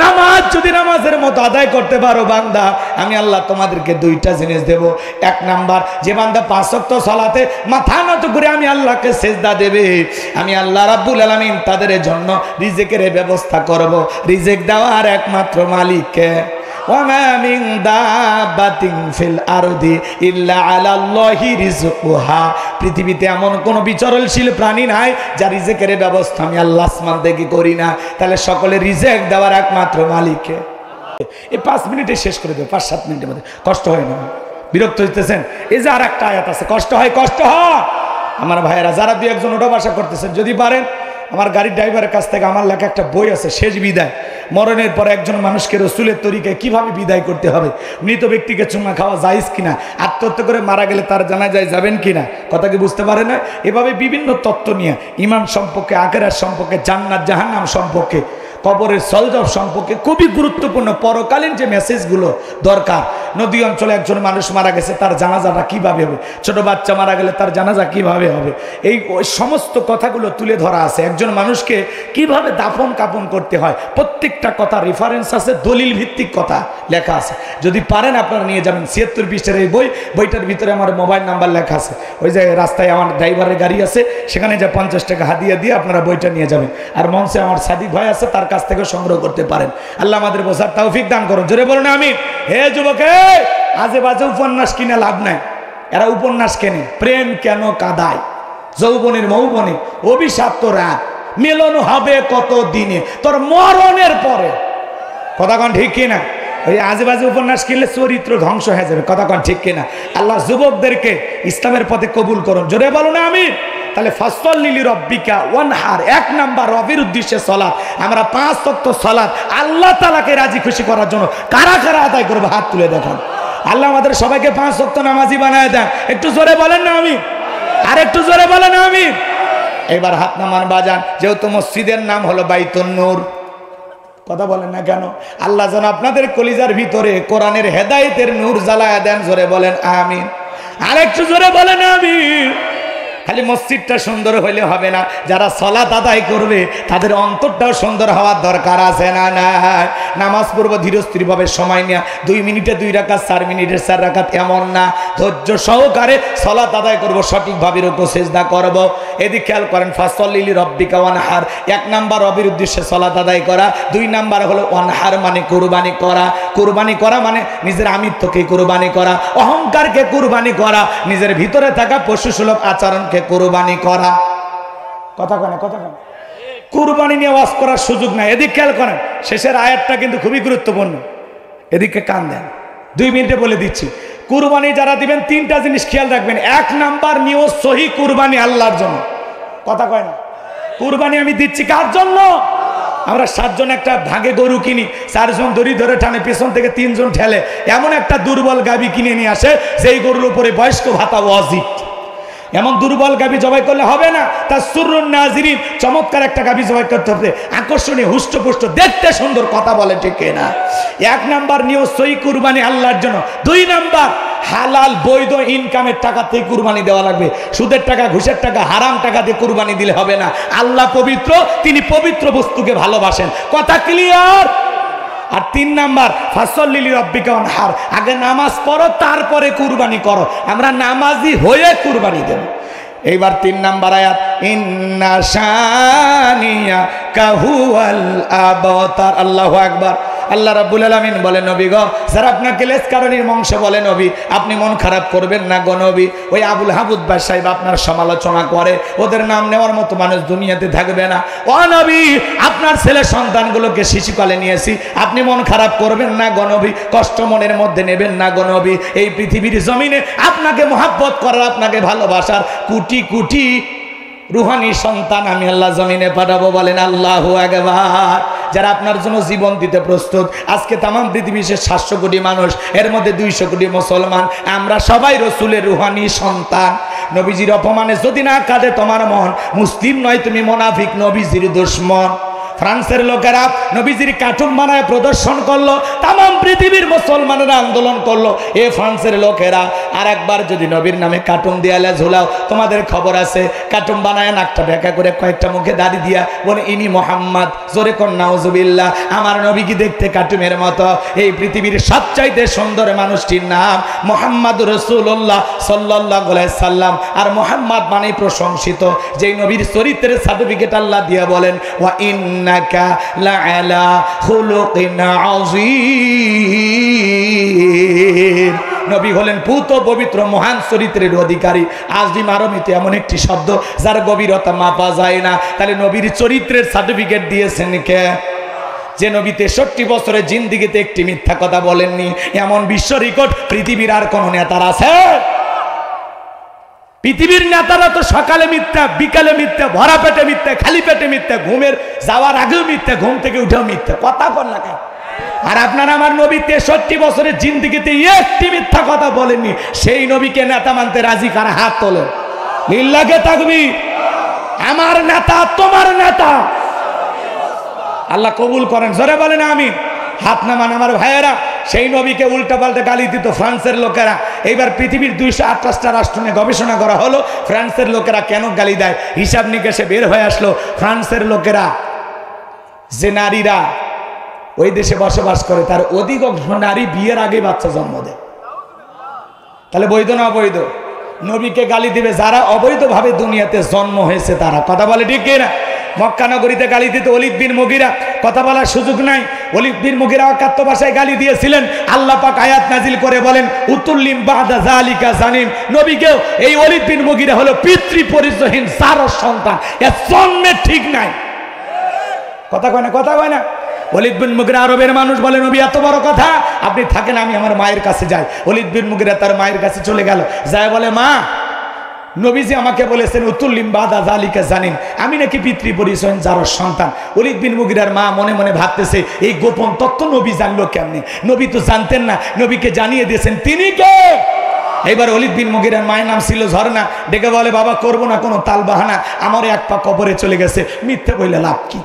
নামাজ যদি নামাজের মতো আদায় করতে পারো বান্দা, আমি আল্লাহ তোমাদেরকে দুইটা জিনিস দেব। এক নাম্বার, যে বান্দা 5 ওয়াক্ত সালাতে মাথা নত করে আমি আল্লাহকে সিজদা দেবে, আমি আল্লাহ রাব্বুল আলামিন তাদের জন্য রিজিকের ব্যবস্থা করব। রিজিক দেওয়ার একমাত্র মালিককে। ওয়ামা মিন দাব্বাতিন ফিল আরদি ইল্লা আলাল্লাহি রিজকুহা। পৃথিবীতে এমন কোন বিচরণশীল প্রাণী নাই যার রিজিকের ব্যবস্থা আমি আল্লাহ আসমান থেকে করি না। তাহলে সকলে রিজিক দেওয়ার একমাত্র মালিককে। এই 5 মিনিটে শেষ করে দেব, 5-7 মিনিটের মধ্যে। কষ্ট হয় না? বিরক্ত হইতেছেন? এই যে আর একটা আয়াত আছে, কষ্ট হয়, কষ্ট হয়। আমার ভাইয়েরা যারা 2-1 ওটা বাসা করতেছেন, যদি পারেন আমার গাড়ির ড্রাইভারের কাছ থেকে আমার লেখা একটা বই আছে, শেষ বিদায়। মরণের পর একজন মানুষকে রসুলের তরিকায় কিভাবে বিদায় করতে হবে, মৃত ব্যক্তিকে চুমা খাওয়া জায়েজ কিনা, আত্মহত্যা করে মারা গেলে তার জানাজায় যাবেন কিনা, কথা কি বুঝতে পারে না? এভাবে বিভিন্ন তত্ত্ব নিয়ে, ঈমান সম্পর্কে, আখিরাত সম্পর্কে, জান্নাত জাহান্নাম সম্পর্কে, কবরের সলজব সম্পর্কে খুবই গুরুত্বপূর্ণ পরকালীন যে মেসেজগুলো দরকার। নদী অঞ্চলে একজন মানুষ মারা গেছে, তার জানাজাটা কিভাবে হবে, ছোট বাচ্চা মারা গেলে তার জানাজা কিভাবে হবে, এই সমস্ত কথাগুলো তুলে ধরা আছে। একজন মানুষকে কিভাবে দাফন কাফন করতে হয়, প্রত্যেকটা কথা রেফারেন্স আছে, দলিল ভিত্তিক কথা লেখা আছে। যদি পারেন আপনারা নিয়ে যাবেন। 76 পৃষ্ঠার এই বইটার ভিতরে আমার মোবাইল নাম্বার লেখা আছে। ওই যে রাস্তায় আমার ড্রাইভারের গাড়ি আছে, সেখানে যে 50 টাকা হাদিয়া দিয়ে আপনারা বইটা নিয়ে যাবেন। আর মঞ্চে আমার সাদিক ভাই আছে, তার কাছ থেকে সংগ্রহ করতে পারেন। আল্লাহ আমাদের বোঝার তৌফিক দান করুন। জোরে বলুন আমিন। হে যুবকে, আজে বাজে উপন্যাস কিনে লাভ নাই। এরা উপন্যাস কেনে, প্রেম কেন কাদায়, যৌবনের মৌবনে অভিশাপ্ত রাত, মিলন হবে কত দিনে, তোর মরণের পরে। কথা কন ঠিক কিনা? ওই আজে বাজে উপন্যাস কিনলে চরিত্র ধ্বংস হয়ে যাবে। কথা কন ঠিক কিনা? আল্লাহ যুবকদেরকে ইসলামের পথে কবুল করুন। জোরে বলুন আমিন। তাহলে ফাসল্লিলি রব্বিকা ওয়ানহার, 1 নাম্বার রবের উদ্দেশ্যে সালাত। আমরা 5 ওয়াক্ত সালাত আল্লাহ তাআলাকে রাজি খুশি করার জন্য কারা কারা আদায় করব, হাত তুলে দেখান। আল্লাহ আমাদের সবাইকে 5 ওয়াক্ত নামাজি বানায় দেন। একটু জোরে বলেন না আমিন? আর একটু জোরে বলেন আমিন। এবার হাত নামান বাজান। যেহেতু মসজিদের নাম হলো বাইতুন নূর, কথা বলেন না কেন? আল্লাহ যেন আপনাদের কলিজার ভিতরে কোরআনের হেদায়েতের নূর জ্বালায়া দেন। জোরে বলেন আমিন। আর একটু জোরে বলেন আমিন। খালি মসজিদটা সুন্দর হইলে হবে না, যারা সালাত আদায় করবে তাদের অন্তরটাও সুন্দর হওয়ার দরকার আছে না? না, নামাজ পড়ব ধীরস্থিরভাবে সময় নিয়ে, 2 মিনিটে 2 রাকাত, 4 মিনিটে 4 রাকাত, এমন না। ধৈর্য সহকারে সালাত আদায় করব, সঠিকভাবে রুকু সিজদা করব। এদিক খেয়াল করেন, ফাসল্লিলি রব্বিকা ওয়ানহার। 1 নাম্বার রবের উদ্দেশ্যে সালাত আদায় করা। 2 নাম্বার হলো ওয়ানহার মানে কুরবানি করা। কুরবানি করা মানে নিজের আমিত্বকে কুরবানি করা, অহংকারকে কুরবানি করা, নিজের ভিতরে থাকা পশুসুলভ আচরণ কুরবানি করা। কথা কন, কথা কন। কুরবানি নিয়ে ওয়াজ করার সুযোগ নাই। এদিক খেয়াল করেন, শেষের আয়াতটা কিন্তু খুবই গুরুত্বপূর্ণ। এদিকে কান দেন, 2 মিনিটে বলে দিচ্ছি। কুরবানি যারা দিবেন 3টা জিনিস খেয়াল রাখবেন। 1 নাম্বার নিয়ত সহি কুরবানি আল্লাহর জন্য। কথা কয় না? কুরবানি আমি দিচ্ছি কার জন্য? আমরা 7 জন একটা ভাগে গরু কিনি, 4 জন দড়ি ধরে টানে, পেছন থেকে 3 জন ঠেলে, এমন একটা দুর্বল গাভী কিনে নিয়ে আসে, সেই গরুর উপরে বয়স্ক ভাতা ওয়াজিব। এমন দুর্বল গাভী জবাই করলে হবে না। তার সুরুন নাজিরিন, চমৎকার একটা গাভী জবাই করতে হবে, আকর্ষণীয়, হুষ্টপুষ্ট, দেখতে সুন্দর। কথা বলে ঠিক না? 1 নাম্বার নিয়ত সহি কুরবানি আল্লাহর জন্য। 2 নাম্বার হালাল বৈধ ইনকামের টাকা থেকে কুরবানি দেওয়া লাগবে। সুদের টাকা, ঘুষের টাকা, হারাম টাকা দিয়ে কুরবানি দিলে হবে না। আল্লাহ পবিত্র, তিনি পবিত্র বস্তুকে ভালোবাসেন। কথা ক্লিয়ার? আর 3 নাম্বার ফাসল্লি লিরাব্বিকা ওয়ানহার, আগে নামাজ পড়ো তারপরে কুরবানি করো। আমরা নামাজি হয়ে কুরবানি দেব। এইবার 3 নাম্বার আয়াত, ইন্না শানিয়াকা হুয়াল আবতার। আল্লাহু আকবার। আল্লাহ রাব্বুল আলামিন বলে, নবী গো, যারা আপনাকে লেসকারণীর বংশ বলে নবী, আপনি মন খারাপ করবেন না গো নবী। ওই আবুল হাবুদ সাহেব আপনার সমালোচনা করে, ওদের নাম নেওয়ার মতো মানুষ দুনিয়াতে থাকবে না। ও নবী, আপনার ছেলে সন্তানগুলোকে শিশুকালে নিয়েছি, আপনি মন খারাপ করবেন না গো নবী, কষ্ট মনের মধ্যে নেবেন না গো নবী। এই পৃথিবীর জমিনে আপনাকে মহাব্বত করার, আপনাকে ভালোবাসার কোটি কোটি রুহানি সন্তান আমি আল্লাহ জমিনে পাঠাবো। বলেন আল্লাহু আকবার। যারা আপনার জন্য জীবন দিতে প্রস্তুত। আজকে তাম পৃথিবীর 700 কোটি মানুষ, এর মধ্যে 200 কোটি মুসলমান, আমরা সবাই রসুলের রুহানি সন্তান। নবীজির অপমানে যদি না কাঁদে তোমার মন, মুসলিম নয় তুমি মুনাফিক, নবীজির দুশমন। ফ্রান্সের লোকেরা নবীজির কার্টুন বানায় প্রদর্শন করলো, তাম পৃথিবীর মুসলমানেরা আন্দোলন করলো। এ ফ্রান্সের লোকেরা আর একবার যদি নবীর নামে কার্টুন দেয়ালে ঝুলাও, তোমাদের খবর আছে, কার্টুন বানায় নাকটা ব্যাখ্যা করে কয়েকটা মুখে দাড়ি দিয়া বলে ইনি মোহাম্মদ, জোরে কোন নাউজুবিল্লাহ। আমার নবী কি দেখতে কার্টুনের মতো? এই পৃথিবীর সবচাইতে সুন্দর মানুষটির নাম মুহাম্মদ রাসূলুল্লাহ সাল্লাল্লাহু আলাইহি সাল্লাম। আর মুহাম্মদ মানে প্রশংসিত, যেই নবীর চরিত্রের সার্টিফিকেট আল্লাহ দিয়ে বলেন, ওয়া ইন্নাকা লাআলা খুলুকিন আযীম। নবী হলেন পুত পবিত্র মহান চরিত্রের অধিকারী। আজিম আরবিতে এমন একটি শব্দ যার গভীরতা মাপা যায় না। তাহলে নবীর চরিত্রের সার্টিফিকেট দিয়েছেন কে? যে নবী 63 বছরের জিন্দেগিতে একটি মিথ্যা কথা বলেননি, এমন বিশ্ব রেকর্ড পৃথিবীর আর কোন নেতার আছে? পৃথিবীর নেতারা তো সকালে মিথ্যা, বিকালে মিথ্যা, ভরা পেটে মিথ্যা, খালি পেটে মিথ্যা, ঘুমের যাওয়ার আগেও মিথ্যা, ঘুম থেকে উঠেও মিথ্যা। কথা বল না কেন? আর আপনার আমার নবী 63 বছরের জিন্দেগিতে একটি মিথ্যা কথা বলেননি। সেই নবীকে নেতা মানতে রাজি কারা? হাত তোলেন। লিল্লাহে তাকবীর। আমার নেতা তোমার নেতা, আল্লাহ কবুল করেন। জোরে বলেন আমিন। হাত নামান আমার ভাইয়েরা। সেই নবীকে উল্টা পাল্টা গালি দিত ফ্রান্সের লোকেরা। এইবার পৃথিবীর 228টা রাষ্ট্র নিয়ে গবেষণা করা হলো, ফ্রান্সের লোকেরা কেন গালি দেয়। হিসাব নিকেশে বের হয়ে আসলো, ফ্রান্সের লোকেরা, যে নারীরা ওই দেশে বসবাস করে, তার অধিকাংশ নারী বিয়ের আগে বাচ্চা জন্ম দেয়। তাহলে বৈধ না অবৈধ? নবীকে গালি দিবে যারা অবৈধভাবে দুনিয়াতে জন্ম হয়েছে তারা। কথা বলে ঠিক কিনা? মক্কা নগরীতে গালি দিতে ওলীদ বিন মুগীরা, কথা বলার সুযোগ নাই। ওলীদ বিন মুগীরা অকাত্য ভাষায় গালি দিয়েছিলেন। আল্লাহ পাক আয়াত নাজিল করে বলেন, উতুল্লিম বাদা যালিকা জানিম। নবীকেও এই ওলীদ বিন মুগীরা হলো পিতৃ পরিচয়হীন সারস সন্তান, এর জন্মে ঠিক নাই। কথা কয় না? কথা কয় না? ওলীদ বিন মুগীরা আরবের মানুষ, বলে নবী এত বড় কথা, আপনি থাকেন, আমি আমার মায়ের কাছে যাই। ওলীদ বিন মুগীরা তার মায়ের কাছে চলে গেল, যায় বলে, মা, নবীজি আমাকে বলেছেন উতুল্লিম বাদা যালিকা জানিন, আমি নাকি পিতৃ পরিচয়হীন জারস সন্তান। ওলীদ বিন মুগীরার মা মনে মনে ভাবতেছে, এই গোপন তত্ত্ব নবী জানলো কেমনে? নবী তো জানতেন না, নবীকে জানিয়ে দিয়েছেন তিনি কে। এবার ওলীদ বিন মুগীরার মায়ের নাম ছিল ঝর্ণা। ডেকে বলে, বাবা করবো না কোনো তাল বাহানা, আমার এক পা কবরে চলে গেছে, মিথ্যে বললে লাভ কি?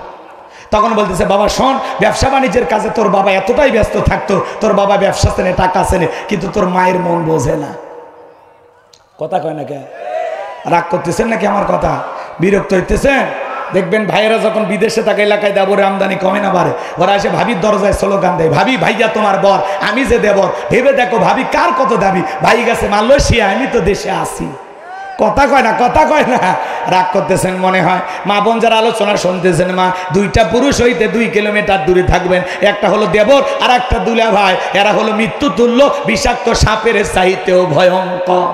তখন বলতেছে, বাবা শোন, ব্যবসা বাণিজ্যের কাজে তোর বাবা এতটাই ব্যস্ত থাকতো, তোর বাবা ব্যবসা চেনে, টাকা চেনে, কিন্তু তোর মায়ের মন বোঝে না। কথা কয় না কে? রাগ করতেছেন নাকি আমার কথা? বিরক্ত হইতেছেন? দেখবেন ভাইয়েরা যখন বিদেশে থাকে, এলাকায় দেবরে আমদানি কমে না বাড়ে, ওরা এসে ভাবির দরজায় স্লোগান দেয়, ভাবি ভাইয়া তোমার বর, আমি যে দেবর, ভেবে দেখো ভাবি কার কত দাবি, ভাই গেছে মালয়েশিয়া, আমি তো দেশে আসি। কথা কয় না? কথা কয় না? রাগ করতেছেন মনে হয়। মা বোন যারা আলোচনা শুনতেছেন, মা, 2টা পুরুষ হইতে 2 কিলোমিটার দূরে থাকবেন। একটা হলো দেবর আর একটা দুলা ভাই। এরা হলো মৃত্যু তুল্য, বিষাক্ত সাপের চাইতেও ভয়ঙ্কর।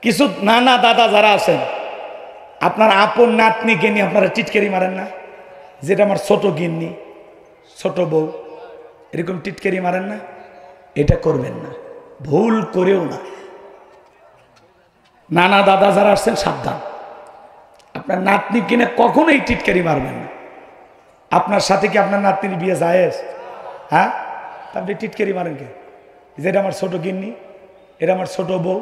কিছু নানা দাদা যারা আছেন, আপনার আপন নাতনিকে নিয়ে আপনারা টিটকারি মারেন না? যেটা আমার ছোট গিন্নি, ছোট বউ, এরকম টিটকারি মারেন না? এটা করবেন না, ভুল করেও না। নানা দাদা যারা আসছেন সাবধান, আপনার নাতনি কিনে কখনোই টিটকারি মারবেন না। আপনার সাথে কি আপনার নাতনির বিয়ে জায়েজ? হ্যাঁ, আপনি টিটকারি মারেন কে? যেটা আমার ছোট গিন্নি, এটা আমার ছোট বউ।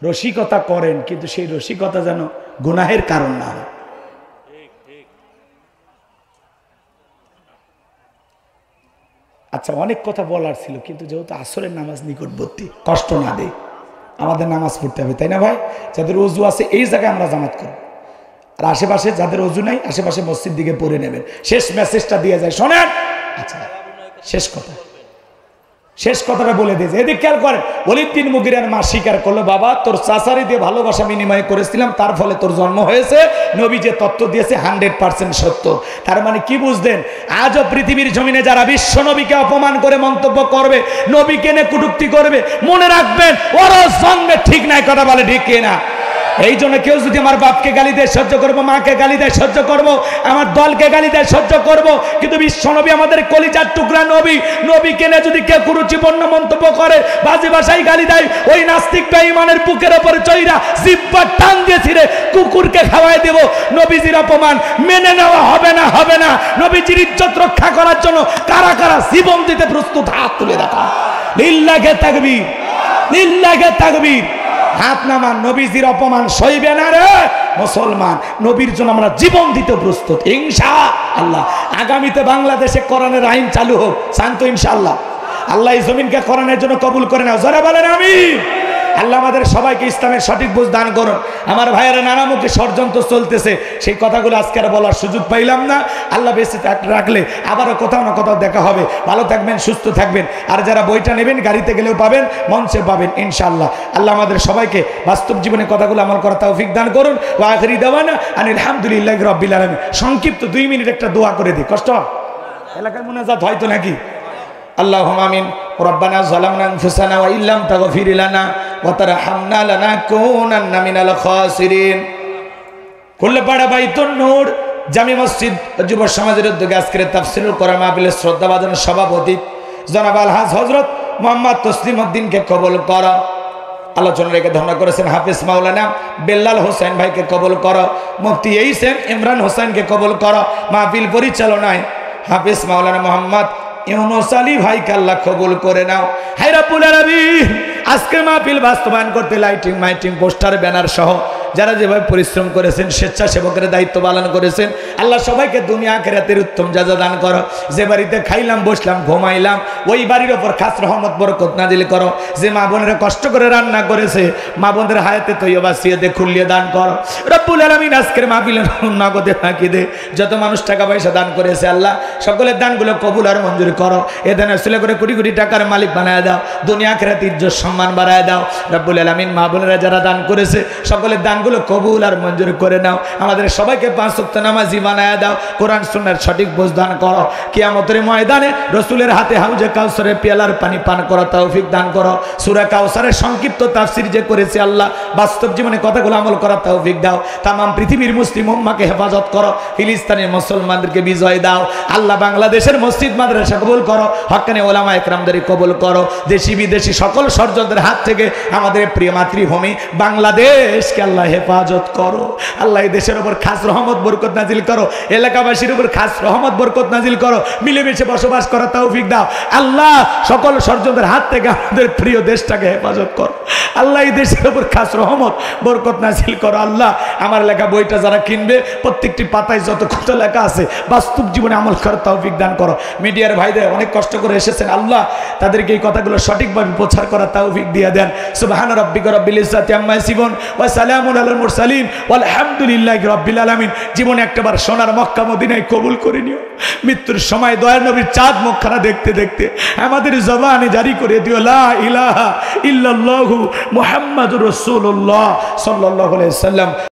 রসিকতা করেন, কিন্তু সেই রসিকতা যেন গুনাহের কারণ না হয়। আচ্ছা, অনেক কথা বলার ছিল, কিন্তু যেহেতু আসরের নামাজ নিকটবর্তী, কষ্ট না দেয়, আমাদের নামাজ পড়তে হবে, তাই না ভাই? যাদের ওযু আছে এই জায়গায় আমরা জামাত করব, আর আশেপাশে যাদের ওযু নাই, আশেপাশে মসজিদ দিকে পড়ে নেবেন। শেষ মেসেজটা দিয়ে যায়, শোনেন। আচ্ছা শেষ কথাটা বলে দিয়েছে। এদিক খেয়াল করেন, ওলীদ বিন মুগিরার মা স্বীকার করলো, বাবা তোর চাচারি দিয়ে ভালোবাসা বিনিময় করেছিলাম, তার ফলে তোর জন্ম হয়েছে। নবী যে তত্ত্ব দিয়েছে 100% সত্য। তার মানে কি বুঝলেন? আজও পৃথিবীর জমিনে যারা বিশ্ব নবীকে অপমান করে মন্তব্য করবে, নবীকে নিয়ে কটূক্তি করবে, মনে রাখবেন ওরা জন্মে ঠিক নাই, কথা বলে ঠিক না? এই জন্য কেউ যদি আমার বাপকে গালি দেয় সহ্য করবো, মাকে গালি দেয় সহ্য করবো, আমার দলকে গালি দেয় সহ্য করবো, কিন্তু বিশ্বনবী আমাদের কলিজার টুকরা নবী, নবীকে নিয়ে যদি কেউ কুরুচিপূর্ণ মন্তব্য করে, বাজে ভাষায় গালি দেয়, ওই নাস্তিক বেঈমানের বুকের উপরে চইরা জিহ্বা টান দিয়ে ছিঁড়ে কুকুরকে খাওয়াই দেব। নবীজির অপমান মেনে নেওয়া হবে না, হবে না। নবীজির ইজ্জত রক্ষা করার জন্য কারা কারা জীবন দিতে প্রস্তুত, হাত তুলে দেখা। লিল্লাহে তাকবীর, লিল্লাহে তাকবীর। হাত নামান। নবীজির অপমান সইবে না রে মুসলমান। নবীর জন্য আমরা জীবন দিতে প্রস্তুত ইনশাআল্লাহ। আগামীতে বাংলাদেশে কোরআনের আইন চালু হোক, শান্ত ইনশাআল্লাহ। আল্লাহ এই জমিনকে কোরআনের জন্য কবুল করে নাও, যারা বলেন আমিন। আল্লাহ আমাদের সবাইকে ইসলামের সঠিক বুঝ দান করুন। আমার ভাইয়েরা নানা মুখে ষড়যন্ত্র চলতেছে, সেই কথাগুলো আজকে আর বলার সুযোগ পাইলাম না। আল্লাহ বেঁচে রাখলে আবারও কোথাও না কোথাও দেখা হবে। ভালো থাকবেন, সুস্থ থাকবেন। আর যারা বইটা নেবেন গাড়িতে গেলেও পাবেন, মঞ্চে পাবেন ইনশাআল্লাহ। আল্লাহ আমাদের সবাইকে বাস্তব জীবনে কথাগুলো আমল করার তৌফিক দান করুন। ওয়া আখিরি দাওয়ানা আনিল হামদুলিল্লাহি রাব্বিল আলামিন। সংক্ষিপ্ত 2 মিনিট একটা দোয়া করে দিই, কষ্ট এলাকায় মুনাজাত হয়তো নাকি। আল্লাহুম্মা আমিন। রব্বানা যালামনা আনফুসানা ওয়া ইল্লাম তাগফির লানা ওয়া তারহামনা লানাকুনান্না মিনাল খাসিরিন। কুল্লপাড়া বাইতুন নূর জামি মসজিদ যুব সমাজের উদ্যোগে আজকের তাফসীরুল কোরআন মাহফিলের শ্রদ্ধাভাজন সভাপতি জনাব আলহাজ হযরত মোহাম্মদ তসলিম উদ্দিনকে কবুল করো। আলোচনা রেখে ধর্ণা করেছেন হাফিজ মাওলানা বেল্লাল হোসেন ভাইকে কবুল করো। মুফতি এইসেন ইমরান হোসেনকে কবুল করো। মাহফিল পরিচালনায় হাফিজ মাওলানা মোহাম্মদ ইউনুস আলী ভাইকে আল্লাহ কবুল করে নাও। হে রব্বুল আলামিন, আজকে মাহফিল বাস্তবায়ন করতে লাইটিং, মাইটিং, পোস্টার, ব্যানার সহ যারা যেভাবে পরিশ্রম করেছেন, স্বেচ্ছাসেবকের দায়িত্ব পালন করেছেন, আল্লাহ সবাইকে দুনিয়া আখিরাতের উত্তম জাযা দান করো। যে বাড়িতে খাইলাম, বসলাম, ঘুমাইলাম, ওই বাড়ির ওপর খাস রহমত বরকত নাজিল করো। যে মা বোনেরা কষ্ট করে রান্না করেছে, মা বোনদের হায়াতে তৈয়বা সিয়াতে খুলিয়ে দান করো রব্বুল আলামিন। আজকের মাহফিলের নগদে ফাঁকি দে। যত মানুষ টাকা পয়সা দান করেছে আল্লাহ সকলের দানগুলো কবুল আর মঞ্জুর করো। এ দান আসলে করে কোটি কোটি টাকার মালিক বানায় দাও। দুনিয়া আখিরাতে ইজ্জত সম্মান বাড়ায় দাও রব্বুল আলামিন। মা বোনেরা যারা দান করেছে সকলের দানগুলো কবুল আর মঞ্জুর করে নাও। আমাদের সবাইকে 5 ওয়াক্ত নামাজি বানায় দাও। কোরআন সুন্নাহর সঠিক বুঝ দান করো। কিয়ামতের ময়দানে রাসূলের হাতে হাউজে কাউসারের পেয়ালার পানি পান করা তৌফিক দান করো। সূরা কাউসারের সংক্ষিপ্ত তাফসীর যে করেছে আল্লাহ, বাস্তব জীবনে কথাগুলো আমল করার তৌফিক দাও। তামাম পৃথিবীর মুসলিম উম্মাহকে হেফাজত করো। ফিলিস্তিনের মুসলমানদেরকে বিজয় দাও আল্লাহ। বাংলাদেশের মসজিদ মাদ্রাসা কবুল করো। হক্কানি ওলামা ইকরামদের কবুল করো। দেশি বিদেশি সকল ষড়যন্ত্রের হাত থেকে আমাদের প্রিয় মাতৃভূমি বাংলাদেশকে আল্লাহ হেফাজত করো। আল্লাহ এই দেশের উপর খাস রহমত বরকত নাজিল করো। এলাকাবাসীর উপর খাস রহমত বরকত নাজিল করো। মিলেমিশে বসবাস করার তৌফিক দাও আল্লাহ। সকল ষড়যন্ত্রের হাত থেকে আমাদের প্রিয় দেশটাকে হেফাজত করো আল্লাহ। এই দেশের উপর খাস রহমত বরকত নাজিল করো আল্লাহ। আমার লেখা বইটা যারা কিনবে, প্রত্যেকটি পাতায় যত কথা লেখা আছে বাস্তব জীবনে আমল করার তৌফিক দান করো। মিডিয়ার ভাইদের অনেক কষ্ট করে এসেছেন আল্লাহ, তাদেরকে এই কথাগুলো সঠিকভাবে প্রচার করার তৌফিক দিয়ে দেন। সুবহান রাব্বিকা রাব্বিল ইজ্জাতি আম্মা ইয়াসিফুন ওয়া সালামুন আলাল মুরসালিন ওয়ালহামদুলিল্লাহি রাব্বিল আলামিন। জীবনে একটাবার সোনার মক্কা মদিনায় কবুল করে নিও। মৃত্যুর সময় দয়ার নবীর চাঁদ মুখখানা দেখতে দেখতে আমাদের জবানে জারি করে দিও লা ইলাহা ইল্লাল্লাহু মুহাম্মাদুর রাসূলুল্লাহ সাল্লাল্লাহু আলাইহি ওয়াসাল্লাম।